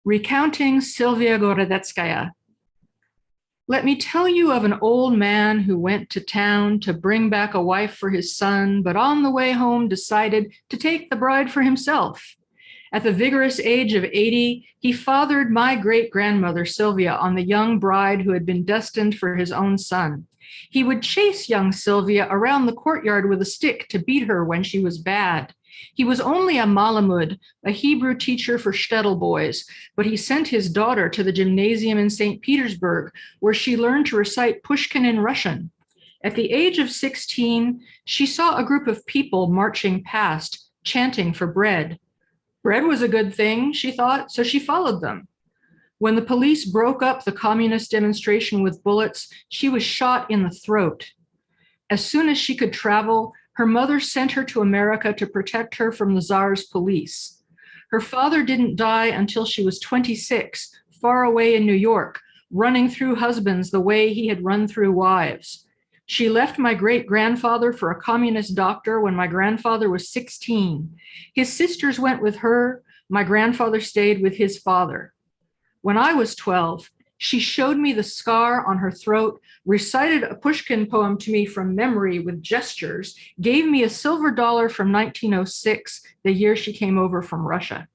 Recounting Sylvia Gorodetskaya. Let me tell you of an old man who went to town to bring back a wife for his son, but on the way home decided to take the bride for himself. At the vigorous age of 80, he fathered my great-grandmother, Sylvia, on the young bride who had been destined for his own son. He would chase young Sylvia around the courtyard with a stick to beat her when she was bad. He was only a Malamud, a Hebrew teacher for shtetl boys, but he sent his daughter to the gymnasium in St. Petersburg, where she learned to recite Pushkin in Russian. At the age of 16, she saw a group of people marching past, chanting for bread. Bread was a good thing, she thought, so she followed them. When the police broke up the communist demonstration with bullets, she was shot in the throat. As soon as she could travel, her mother sent her to America to protect her from the Tsar's police. Her father didn't die until she was 26, far away in New York, running through husbands the way he had run through wives. She left my great-grandfather for a communist doctor when my grandfather was 16. His sisters went with her. My grandfather stayed with his father. When I was 12, she showed me the scar on her throat, recited a Pushkin poem to me from memory with gestures, gave me a silver dollar from 1906, the year she came over from Russia.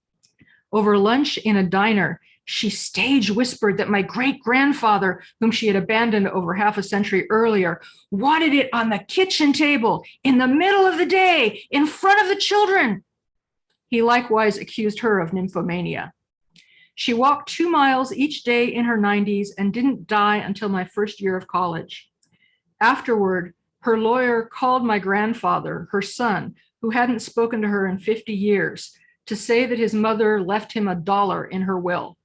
Over lunch in a diner, she stage whispered that my great-grandfather, whom she had abandoned over half a century earlier, wanted it on the kitchen table, in the middle of the day, in front of the children. He likewise accused her of nymphomania. She walked 2 miles each day in her 90s and didn't die until my first year of college. Afterward, her lawyer called my grandfather, her son, who hadn't spoken to her in 50 years, to say that his mother left him $1 in her will.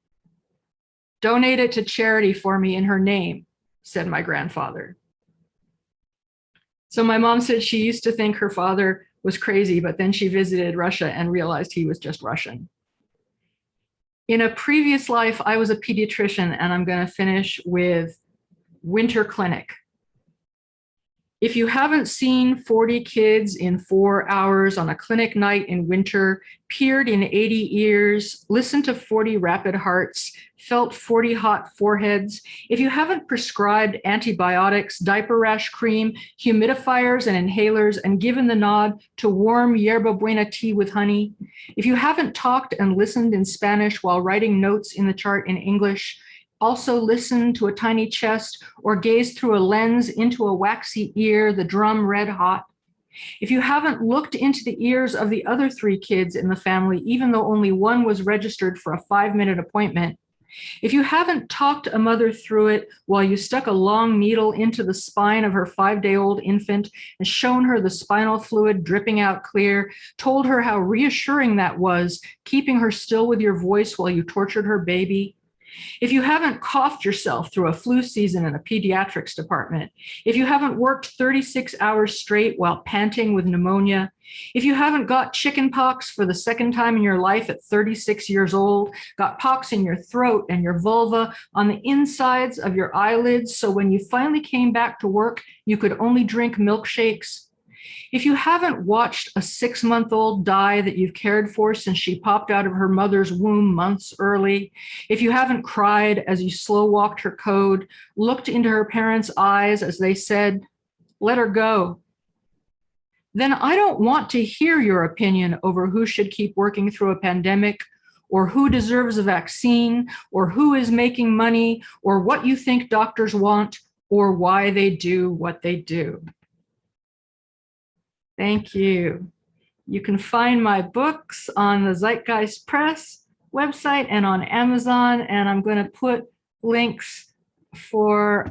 Donate it to charity for me in her name, said my grandfather. So my mom said she used to think her father was crazy, but then she visited Russia and realized he was just Russian. In a previous life, I was a pediatrician, and I'm going to finish with winter clinic. If you haven't seen 40 kids in 4 hours on a clinic night in winter, peered in 80 ears, listened to 40 rapid hearts, felt 40 hot foreheads, if you haven't prescribed antibiotics, diaper rash cream, humidifiers and inhalers, and given the nod to warm yerba buena tea with honey, if you haven't talked and listened in Spanish while writing notes in the chart in English, also listened to a tiny chest or gazed through a lens into a waxy ear, the drum red hot, if you haven't looked into the ears of the other 3 kids in the family, even though only one was registered for a 5-minute appointment, if you haven't talked a mother through it while you stuck a long needle into the spine of her 5-day-old infant and shown her the spinal fluid dripping out clear, told her how reassuring that was, keeping her still with your voice while you tortured her baby, if you haven't coughed yourself through a flu season in a pediatrics department, if you haven't worked 36 hours straight while panting with pneumonia, if you haven't got chicken pox for the 2nd time in your life at 36 years old, got pox in your throat and your vulva, on the insides of your eyelids, so when you finally came back to work, you could only drink milkshakes, if you haven't watched a 6-month-old die that you've cared for since she popped out of her mother's womb months early, if you haven't cried as you slow walked her code, looked into her parents' eyes as they said, "Let her go," then I don't want to hear your opinion over who should keep working through a pandemic, or who deserves a vaccine, or who is making money, or what you think doctors want, or why they do what they do. Thank you. You can find my books on the Zeitgeist Press website and on Amazon, and I'm going to put links for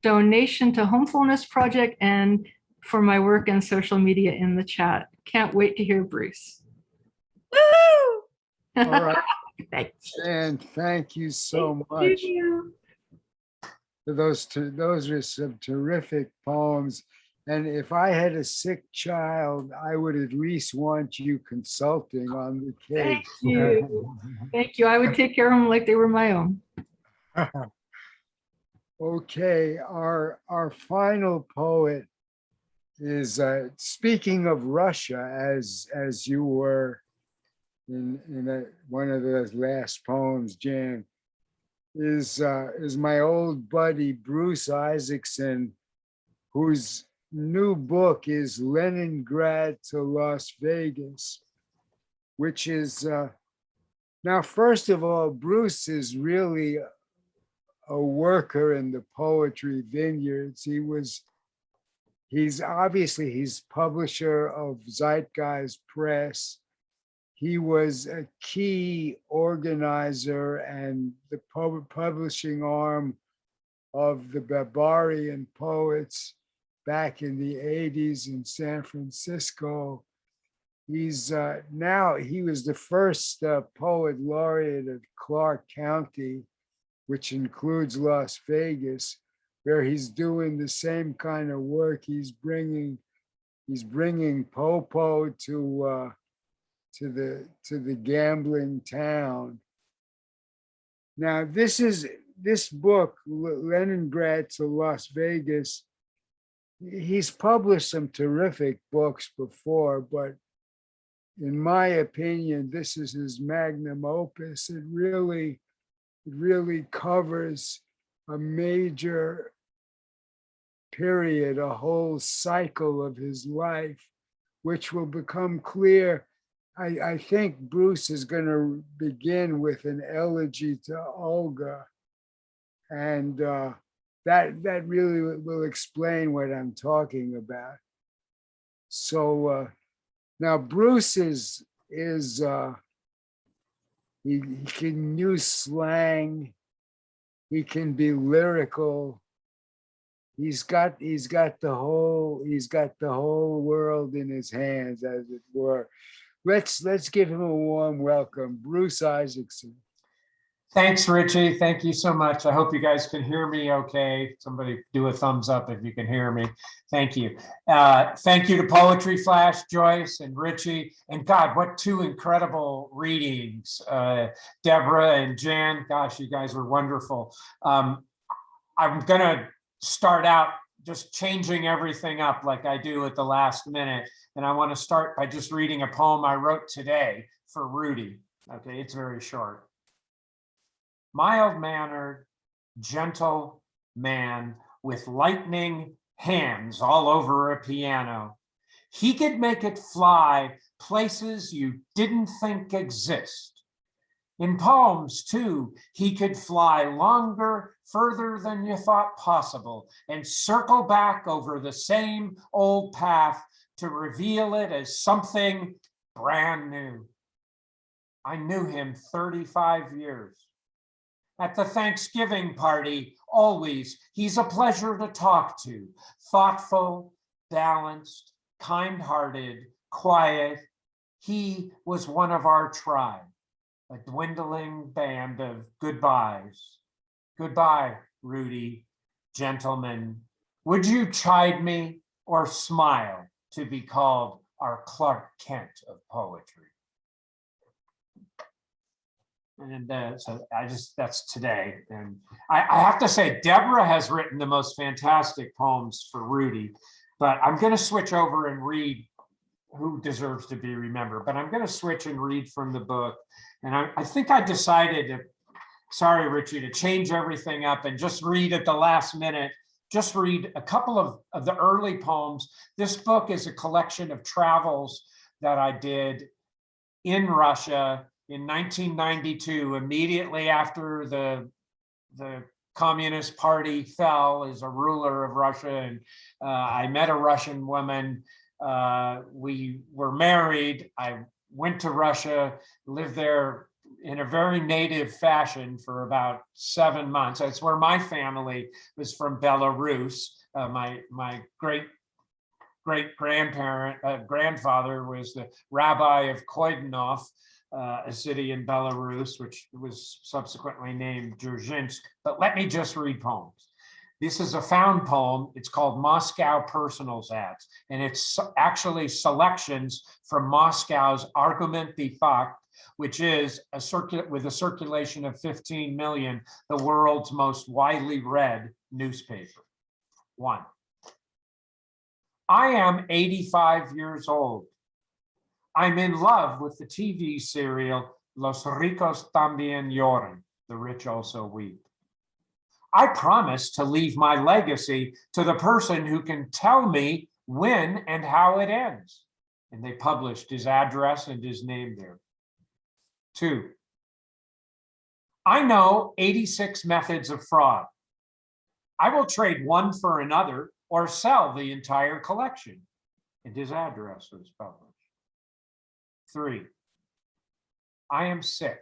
donation to Homefulness Project and for my work in social media in the chat. Can't wait to hear Bruce.
All right.
Thanks.
And thank you so
Thank
much
you.
for those are some terrific poems. And if I had a sick child, I would at least want you consulting on the
Thank
case.
you. Thank you. I would take care of them like they were my own.
Okay, our final poet is speaking of Russia, as you were in one of those last poems, Jan, is my old buddy Bruce Isaacson, whose new book is Leningrad to Las Vegas, which is now, first of all, Bruce is really a worker in the poetry vineyards. He's publisher of Zeitgeist Press. He was a key organizer and the publishing arm of the Barbarian poets back in the 80s in San Francisco. He was the first poet laureate of Clark County, which includes Las Vegas, where he's doing the same kind of work. He's bringing Popo to the gambling town. Now, this book, Leningrad to Las Vegas. He's published some terrific books before, but in my opinion, this is his magnum opus. It really covers a major period, a whole cycle of his life, which will become clear. I think Bruce is going to begin with an elegy to Olga, and that really will explain what I'm talking about. So now Bruce he can use slang, he can be lyrical. He's got the whole world in his hands, as it were. Let's give him a warm welcome, Bruce Isaacson.
Thanks, Richie. Thank you so much. I hope you guys can hear me okay. Somebody do a thumbs up if you can hear me. Thank you. Thank you to Poetry Flash, Joyce and Richie. And God, what two incredible readings. Deborah and Jan, gosh, you guys were wonderful. I'm gonna start out just changing everything up like I do at the last minute. And I want to start by just reading a poem I wrote today for Rudy. Okay, it's very short. Mild-mannered, gentle man with lightning hands all over a piano. He could make it fly places you didn't think exist. In poems, too, he could fly longer, further than you thought possible, and circle back over the same old path to reveal it as something brand new. I knew him 35 years. At the Thanksgiving party, always, he's a pleasure to talk to. Thoughtful, balanced, kind-hearted, quiet. He was one of our tribe, a dwindling band of goodbyes. Goodbye, Rudy, gentlemen. Would you chide me or smile to be called our Clark Kent of poetry? And so that's today. And I have to say, Deborah has written the most fantastic poems for Rudy, but I'm going to switch over and read Who Deserves to Be Remembered, but I'm going to switch and read from the book. And I think I decided to, sorry, Richie, to change everything up and just read at the last minute just read a couple of the early poems. This book is a collection of travels that I did in Russia in 1992, immediately after the Communist Party fell as a ruler of Russia. And I met a Russian woman. We were married. I went to Russia, lived there in a very native fashion for about 7 months. That's where my family was from, Belarus. My grandfather was the rabbi of Koidanov, a city in Belarus, which was subsequently named Dzerzhinsk. But let me just read poems. This is a found poem. It's called Moscow Personals Ads, and it's actually selections from Moscow's Argument de Fact, which is with a circulation of 15 million, the world's most widely read newspaper. 1. I am 85 years old. I'm in love with the TV serial Los ricos también lloran, the rich also weep. I promise to leave my legacy to the person who can tell me when and how it ends. And they published his address and his name there. 2. I know 86 methods of fraud. I will trade one for another or sell the entire collection. And his address was published. 3. I am sick.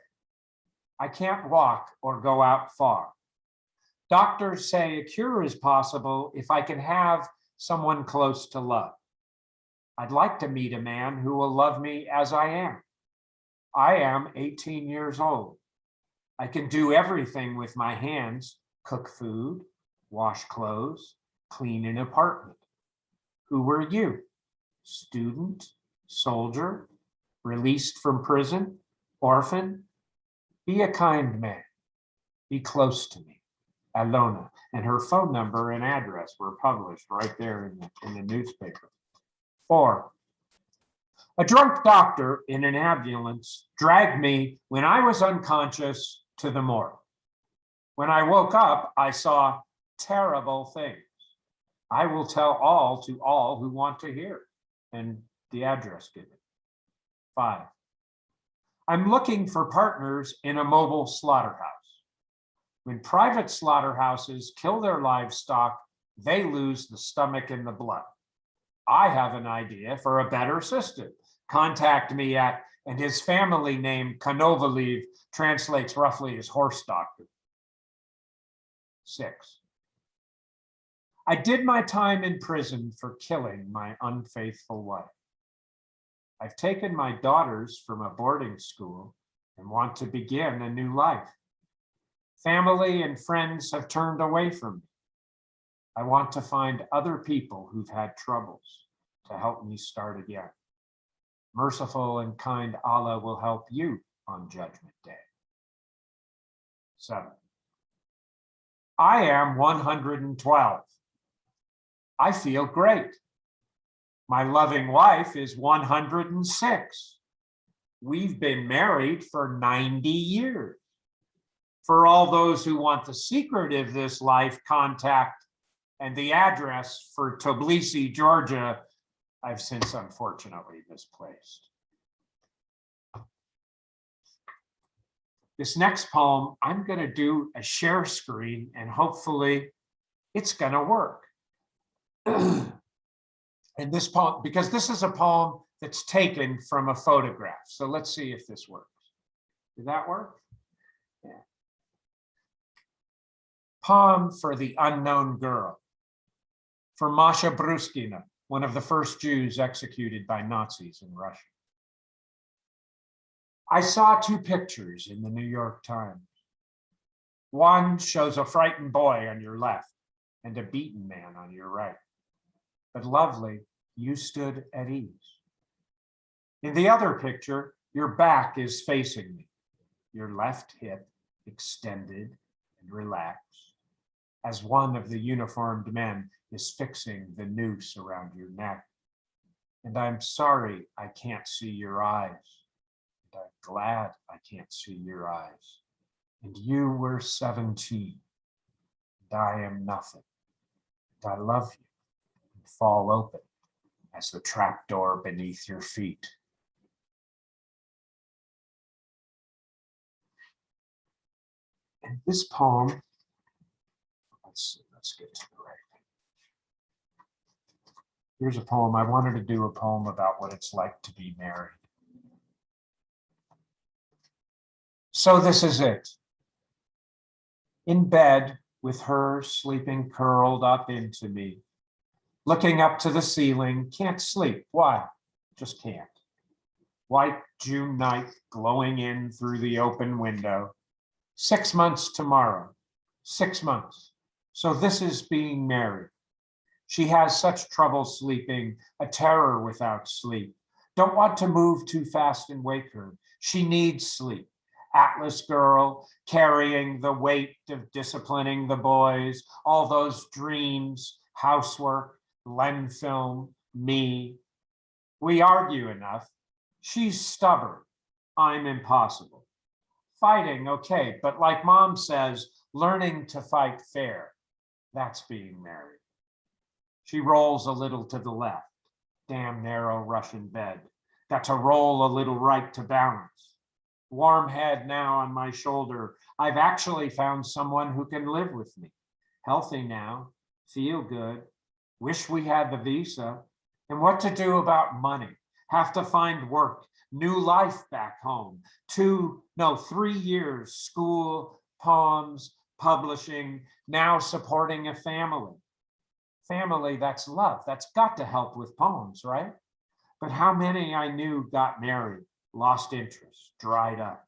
I can't walk or go out far. Doctors say a cure is possible if I can have someone close to love. I'd like to meet a man who will love me as I am. I am 18 years old. I can do everything with my hands: cook food, wash clothes, clean an apartment. Who were you? Student, soldier, released from prison, orphan? Be a kind man. Be close to me. Alona. And her phone number and address were published right there in the newspaper. 4. A drunk doctor in an ambulance dragged me when I was unconscious to the morgue. When I woke up, I saw terrible things. I will tell all to all who want to hear. And the address given. 5. I'm looking for partners in a mobile slaughterhouse. When private slaughterhouses kill their livestock, they lose the stomach and the blood. I have an idea for a better system. Contact me at, and his family name, Konovaliev, translates roughly as horse doctor. 6. I did my time in prison for killing my unfaithful wife. I've taken my daughters from a boarding school and want to begin a new life. Family and friends have turned away from me. I want to find other people who've had troubles to help me start again. Merciful and kind Allah will help you on Judgment Day. 7. I am 112. I feel great. My loving wife is 106. We've been married for 90 years. For all those who want the secret of this life, contact and the address for Tbilisi, Georgia, I've since unfortunately misplaced. This next poem, I'm going to do a share screen and hopefully it's going to work. And this poem, because this is a poem that's taken from a photograph. So let's see if this works. Did that work? Yeah. Poem for the Unknown Girl. For Masha Bruskina, one of the first Jews executed by Nazis in Russia. I saw 2 pictures in the New York Times. One shows a frightened boy on your left and a beaten man on your right. But lovely, you stood at ease. In the other picture, your back is facing me, your left hip extended and relaxed, as one of the uniformed men is fixing the noose around your neck. And I'm sorry I can't see your eyes. And I'm glad I can't see your eyes. And you were 17, and I am nothing. I love you, and fall open as the trapdoor beneath your feet. And this poem, let's get to the right thing. Here's a poem. I wanted to do a poem about what it's like to be married. So this is it. In bed with her sleeping curled up into me, looking up to the ceiling, can't sleep. Why? Just can't. White June night glowing in through the open window. 6 months tomorrow, 6 months. So this is being married. She has such trouble sleeping, a terror without sleep. Don't want to move too fast and wake her. She needs sleep. Atlas girl, carrying the weight of disciplining the boys, all those dreams, housework, Len film, me. We argue enough. She's stubborn. I'm impossible. Fighting, okay, but like mom says, learning to fight fair. That's being married. She rolls a little to the left. Damn narrow Russian bed. Got to roll a little right to balance. Warm head now on my shoulder. I've actually found someone who can live with me. Healthy now, feel good. Wish we had the visa. And what to do about money? Have to find work, new life back home. 3 years, school, poems, publishing, now supporting a family. Family, that's love. That's got to help with poems, right? But how many I knew got married, lost interest, dried up?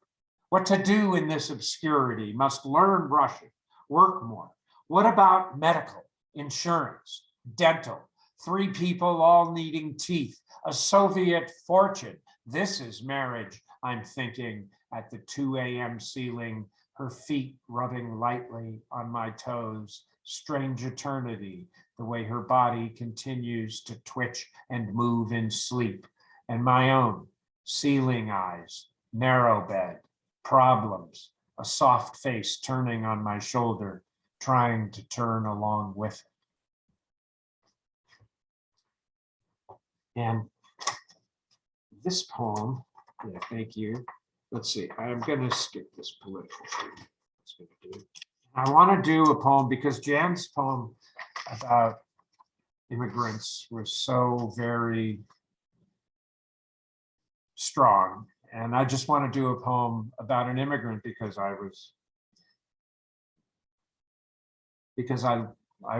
What to do in this obscurity? Must learn Russian, work more. What about medical, insurance, dental? 3 people all needing teeth, a Soviet fortune. This is marriage, I'm thinking, at the 2 a.m. ceiling, her feet rubbing lightly on my toes. Strange eternity, the way her body continues to twitch and move in sleep. And my own, ceiling eyes, narrow bed, problems, a soft face turning on my shoulder, trying to turn along with it. And this poem, yeah, thank you. Let's see, I'm going to skip this political thing. I want to do a poem because Jan's poem about immigrants was so very strong. And I just want to do a poem about an immigrant because I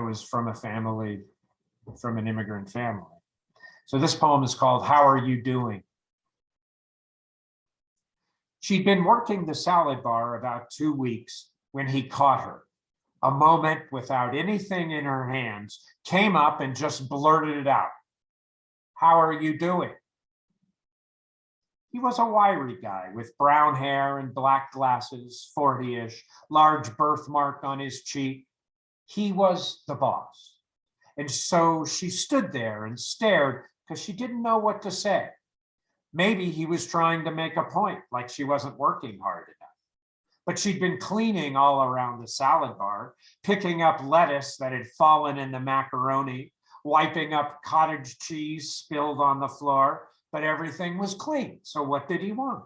was from a family, from an immigrant family. So this poem is called How Are You Doing? She'd been working the salad bar about 2 weeks when he caught her. A moment without anything in her hands, came up and just blurted it out. How are you doing? He was a wiry guy with brown hair and black glasses, 40-ish, large birthmark on his cheek. He was the boss. And so she stood there and stared because she didn't know what to say. Maybe he was trying to make a point, like she wasn't working hard enough. But she'd been cleaning all around the salad bar, picking up lettuce that had fallen in the macaroni, wiping up cottage cheese spilled on the floor, but everything was clean. So what did he want?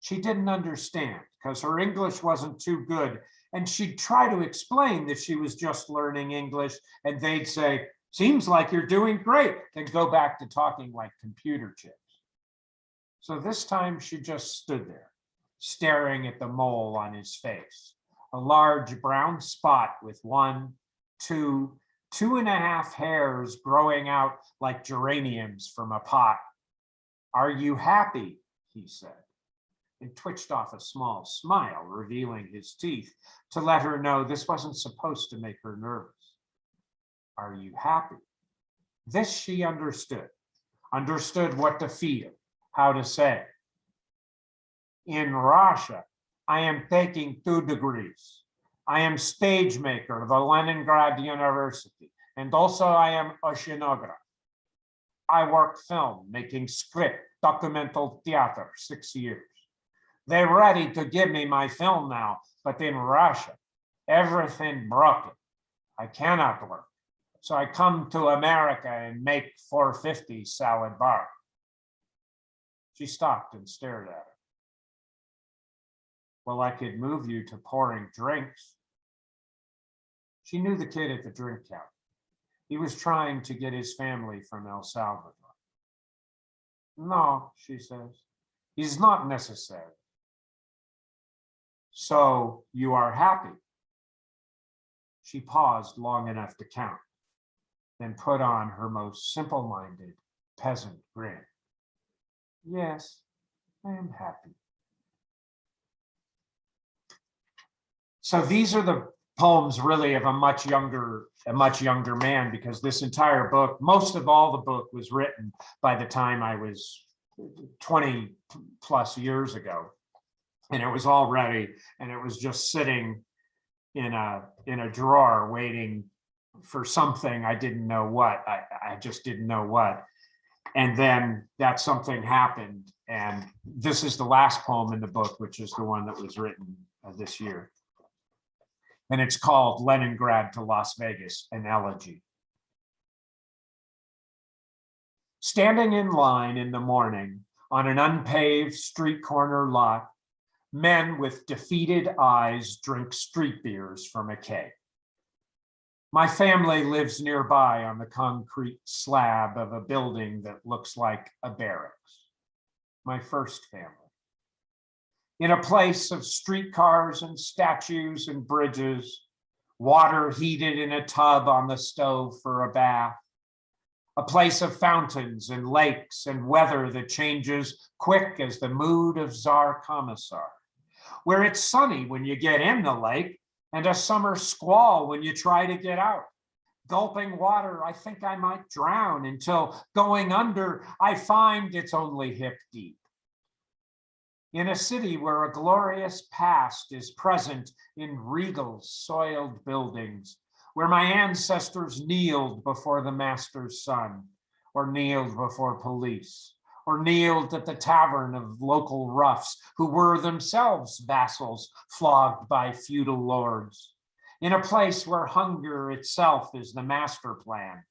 She didn't understand because her English wasn't too good. And she'd try to explain that she was just learning English, and they'd say, seems like you're doing great, and go back to talking like computer chips. So this time she just stood there, staring at the mole on his face, a large brown spot with 1, 2, 2.5 hairs growing out like geraniums from a pot. Are you happy? He said, and twitched off a small smile, revealing his teeth to let her know this wasn't supposed to make her nervous. Are you happy? This she understood what to feel, how to say. In Russia, I am taking 2 degrees. I am stage maker of the Leningrad University, and also I am oceanographer. I work film, making script, documental theater, 6 years. They're ready to give me my film now, but in Russia, everything broken. I cannot work. So I come to America and make 450 salad bar. She stopped and stared at her. Well, I could move you to pouring drinks. She knew the kid at the drink counter. He was trying to get his family from El Salvador. No, she says, he's not necessary. So you are happy? She paused long enough to count, then put on her most simple-minded peasant grin. Yes, I am happy. So these are the poems really of a much younger man, because this entire book, most of all the book was written by the time I was 20 plus years ago. And it was all ready, and it was just sitting in a drawer waiting for something. I didn't know what. I just didn't know what. And then that something happened. And this is the last poem in the book, which is the one that was written this year. And it's called Leningrad to Las Vegas, an elegy. Standing in line in the morning on an unpaved street corner lot, men with defeated eyes drink street beers from a keg. My family lives nearby on the concrete slab of a building that looks like a barracks. My first family. In a place of streetcars and statues and bridges, water heated in a tub on the stove for a bath, a place of fountains and lakes and weather that changes quick as the mood of Tsar Commissar, where it's sunny when you get in the lake and a summer squall when you try to get out. Gulping water, I think I might drown, until going under, I find it's only hip deep. In a city where a glorious past is present in regal soiled buildings, where my ancestors kneeled before the master's son, or kneeled before police, or kneeled at the tavern of local roughs who were themselves vassals flogged by feudal lords, in a place where hunger itself is the master plan.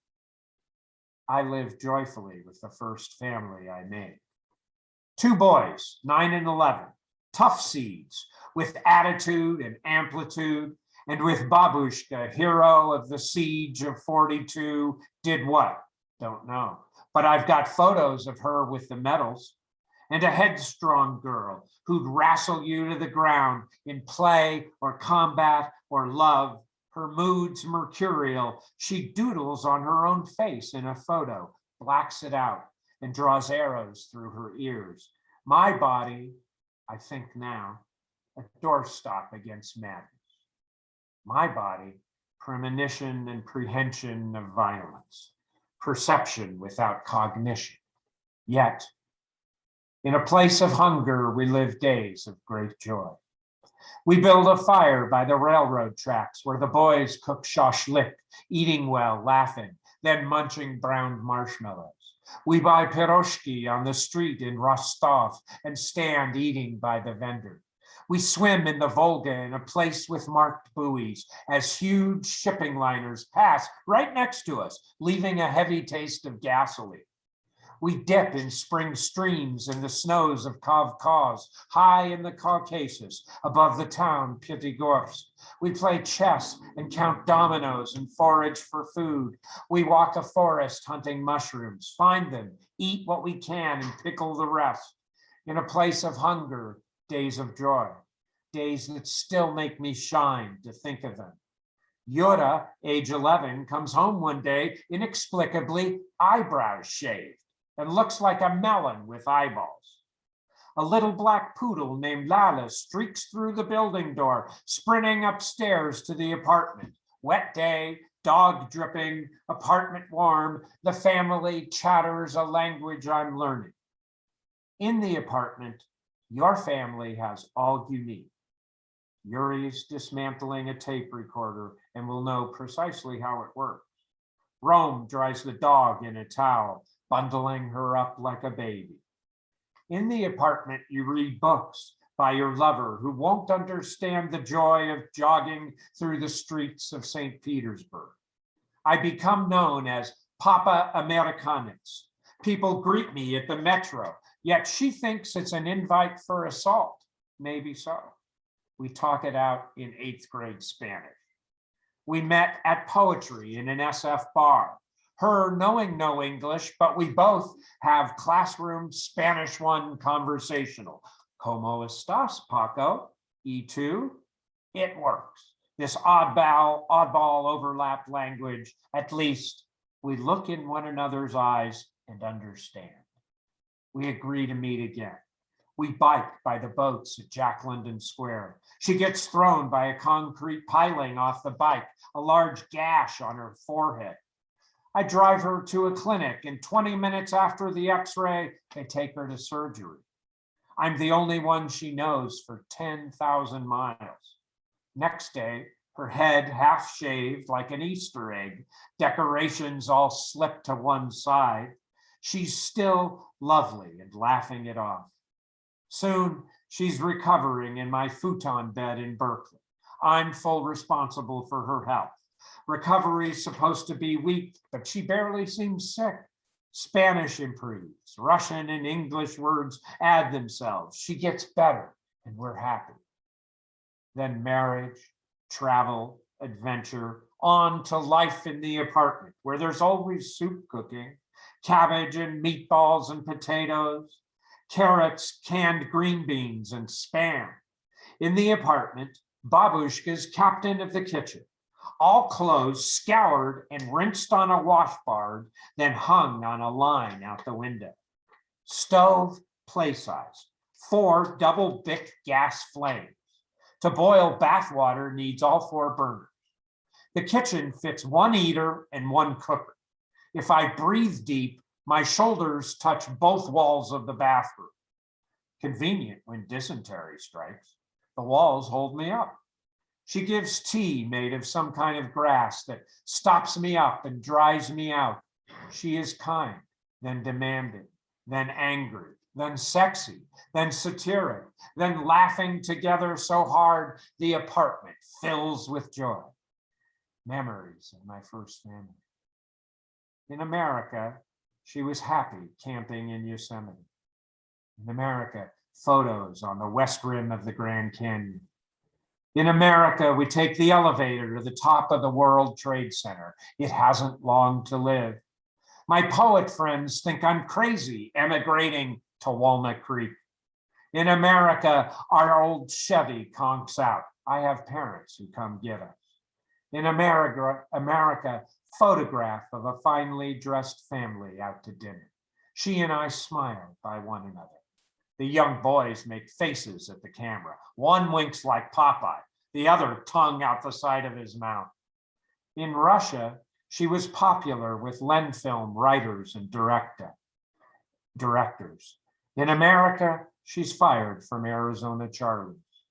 I lived joyfully with the first family I made. 2 boys, 9 and 11, tough seeds with attitude and amplitude, and with Babushka, hero of the siege of 42, did what? Don't know. But I've got photos of her with the medals, and a headstrong girl who'd wrestle you to the ground in play or combat or love. Her mood's mercurial. She doodles on her own face in a photo, blacks it out, and draws arrows through her ears. My body, I think now, a doorstop against madness. My body, premonition and prehension of violence, perception without cognition. Yet, in a place of hunger, we live days of great joy. We build a fire by the railroad tracks where the boys cook shashlik, eating well, laughing, then munching browned marshmallows. We buy piroshki on the street in Rostov and stand eating by the vendor. We swim in the Volga in a place with marked buoys as huge shipping liners pass right next to us, leaving a heavy taste of gasoline. We dip in spring streams in the snows of Kavkaz, high in the Caucasus, above the town Pyatigorsk. We play chess and count dominoes and forage for food. We walk a forest hunting mushrooms, find them, eat what we can, and pickle the rest. In a place of hunger, days of joy, days that still make me shine to think of them. Yoda, age 11, comes home one day inexplicably eyebrows shaved and looks like a melon with eyeballs. A little black poodle named Lala streaks through the building door, sprinting upstairs to the apartment. Wet day, dog dripping, apartment warm, the family chatters a language I'm learning. In the apartment, your family has all you need. Yuri's dismantling a tape recorder and will know precisely how it works. Rome dries the dog in a towel, bundling her up like a baby. In the apartment, you read books by your lover who won't understand the joy of jogging through the streets of St. Petersburg. I become known as Papa Americanus. People greet me at the metro, yet she thinks it's an invite for assault. Maybe so. We talk it out in 8th grade Spanish. We met at poetry in an SF bar. Her knowing no English, but we both have classroom Spanish 1 conversational. ¿Cómo estás, Paco? E2? It works. This oddball overlapped language, at least we look in one another's eyes and understand. We agree to meet again. We bike by the boats at Jack London Square. She gets thrown by a concrete piling off the bike, a large gash on her forehead. I drive her to a clinic, and 20 minutes after the x-ray, they take her to surgery. I'm the only one she knows for 10,000 miles. Next day, her head half shaved like an Easter egg, decorations all slipped to one side. She's still lovely and laughing it off. Soon, she's recovering in my futon bed in Berkeley. I'm full responsible for her health. Recovery is supposed to be weak, but she barely seems sick. Spanish improves. Russian and English words add themselves. She gets better, and we're happy. Then marriage, travel, adventure, on to life in the apartment, where there's always soup cooking, cabbage and meatballs and potatoes, carrots, canned green beans, and Spam. In the apartment, Babushka's captain of the kitchen. All clothes scoured and rinsed on a washboard, then hung on a line out the window. Stove, play size, 4 double Bic gas flames. To boil bath water needs all 4 burners. The kitchen fits 1 eater and 1 cooker. If I breathe deep, my shoulders touch both walls of the bathroom. Convenient when dysentery strikes. The walls hold me up. She gives tea made of some kind of grass that stops me up and dries me out. She is kind, then demanding, then angry, then sexy, then satiric, then laughing together so hard the apartment fills with joy. Memories of my first family. In America, she was happy camping in Yosemite. In America, photos on the west rim of the Grand Canyon. In America, we take the elevator to the top of the World Trade Center. It hasn't long to live. My poet friends think I'm crazy emigrating to Walnut Creek. In America, our old Chevy conks out. I have parents who come get us. In America, photograph of a finely dressed family out to dinner. She and I smile by one another. The young boys make faces at the camera. One winks like Popeye, the other tongue out the side of his mouth. In Russia, she was popular with Lenfilm writers and directors. In America, she's fired from Arizona Charlie's.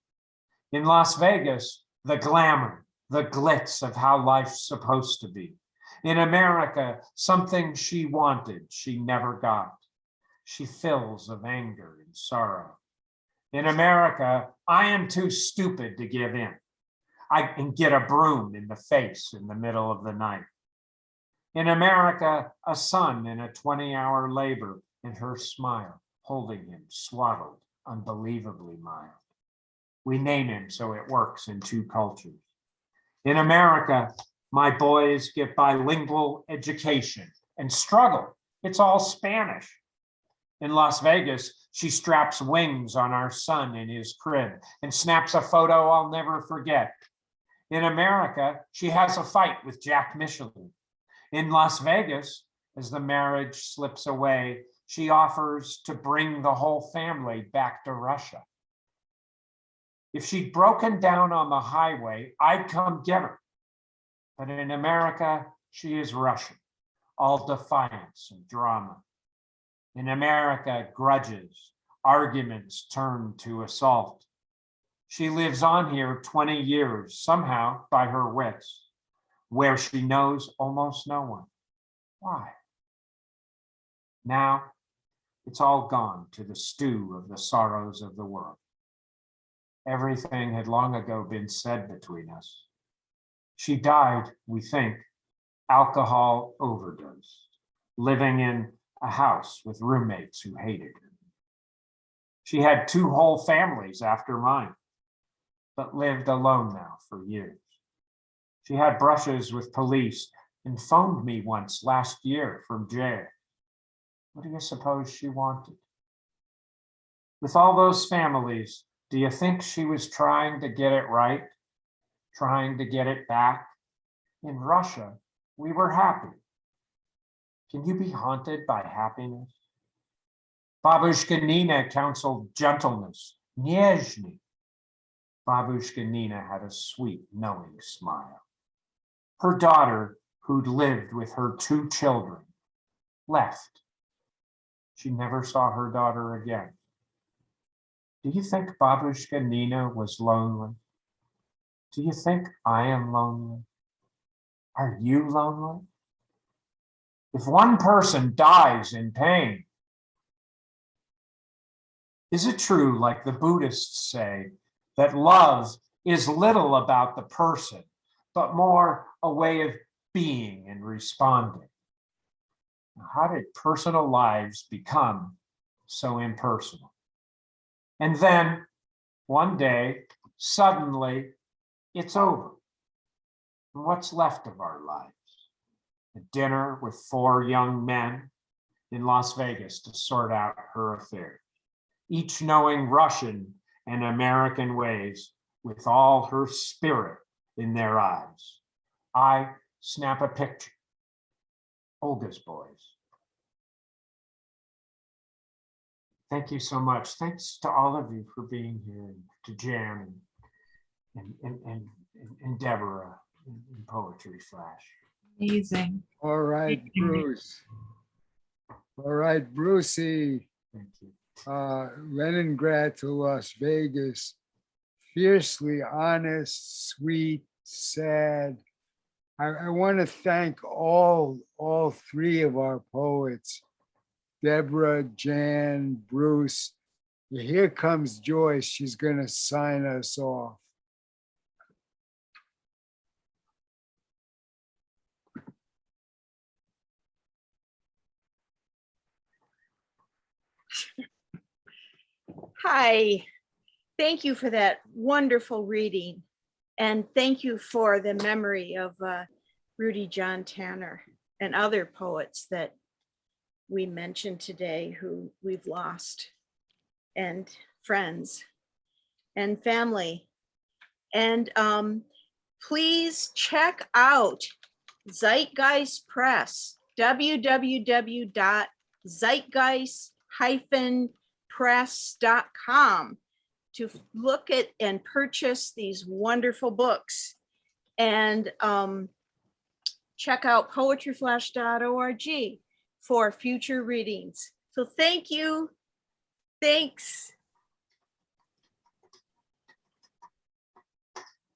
In Las Vegas, the glamour, the glitz of how life's supposed to be. In America, something she wanted, she never got. She fills of anger and sorrow. In America, I am too stupid to give in. I can get a broom in the face in the middle of the night. In America, a son in a 20-hour labor, and her smile, holding him swaddled, unbelievably mild. We name him so it works in 2 cultures. In America, my boys get bilingual education and struggle. It's all Spanish. In Las Vegas, she straps wings on our son in his crib and snaps a photo I'll never forget. In America, she has a fight with Jack Michelin. In Las Vegas, as the marriage slips away, she offers to bring the whole family back to Russia. If she'd broken down on the highway, I'd come get her. But in America, she is Russian, all defiance and drama. In America, grudges, arguments turn to assault. She lives on here 20 years, somehow by her wits, where she knows almost no one. Why? Now, it's all gone to the stew of the sorrows of the world. Everything had long ago been said between us. She died, we think, alcohol overdose, living in a house with roommates who hated her. She had 2 whole families after mine, but lived alone now for years. She had brushes with police and phoned me once last year from jail. What do you suppose she wanted? With all those families, do you think she was trying to get it right? Trying to get it back? In Russia, we were happy. Can you be haunted by happiness? Babushka Nina counseled gentleness, nezhny. Babushka Nina had a sweet, knowing smile. Her daughter, who'd lived with her 2 children, left. She never saw her daughter again. Do you think Babushka Nina was lonely? Do you think I am lonely? Are you lonely? If one person dies in pain, is it true, like the Buddhists say, that love is little about the person, but more a way of being and responding? How did personal lives become so impersonal? And then one day, suddenly, it's over. And what's left of our lives? A dinner with 4 young men in Las Vegas to sort out her affairs, each knowing Russian and American ways with all her spirit in their eyes. I snap a picture. Olga's boys. Thank you so much. Thanks to all of you for being here, and to Jan and Deborah in Poetry Flash.
Amazing.
All right, Bruce. All right, Brucey.
Thank you.
Leningrad to Las Vegas. Fiercely honest, sweet, sad. I want to thank all 3 of our poets, Deborah, Jan, Bruce. Here comes Joyce. She's going to sign us off.
Hi, thank you for that wonderful reading. And thank you for the memory of Rudy John Tanner and other poets that we mentioned today who we've lost, and friends and family. And please check out Zeitgeist Press, www.zeitgeist-press.com, to look at and purchase these wonderful books. And check out poetryflash.org for future readings. So thank you. Thanks.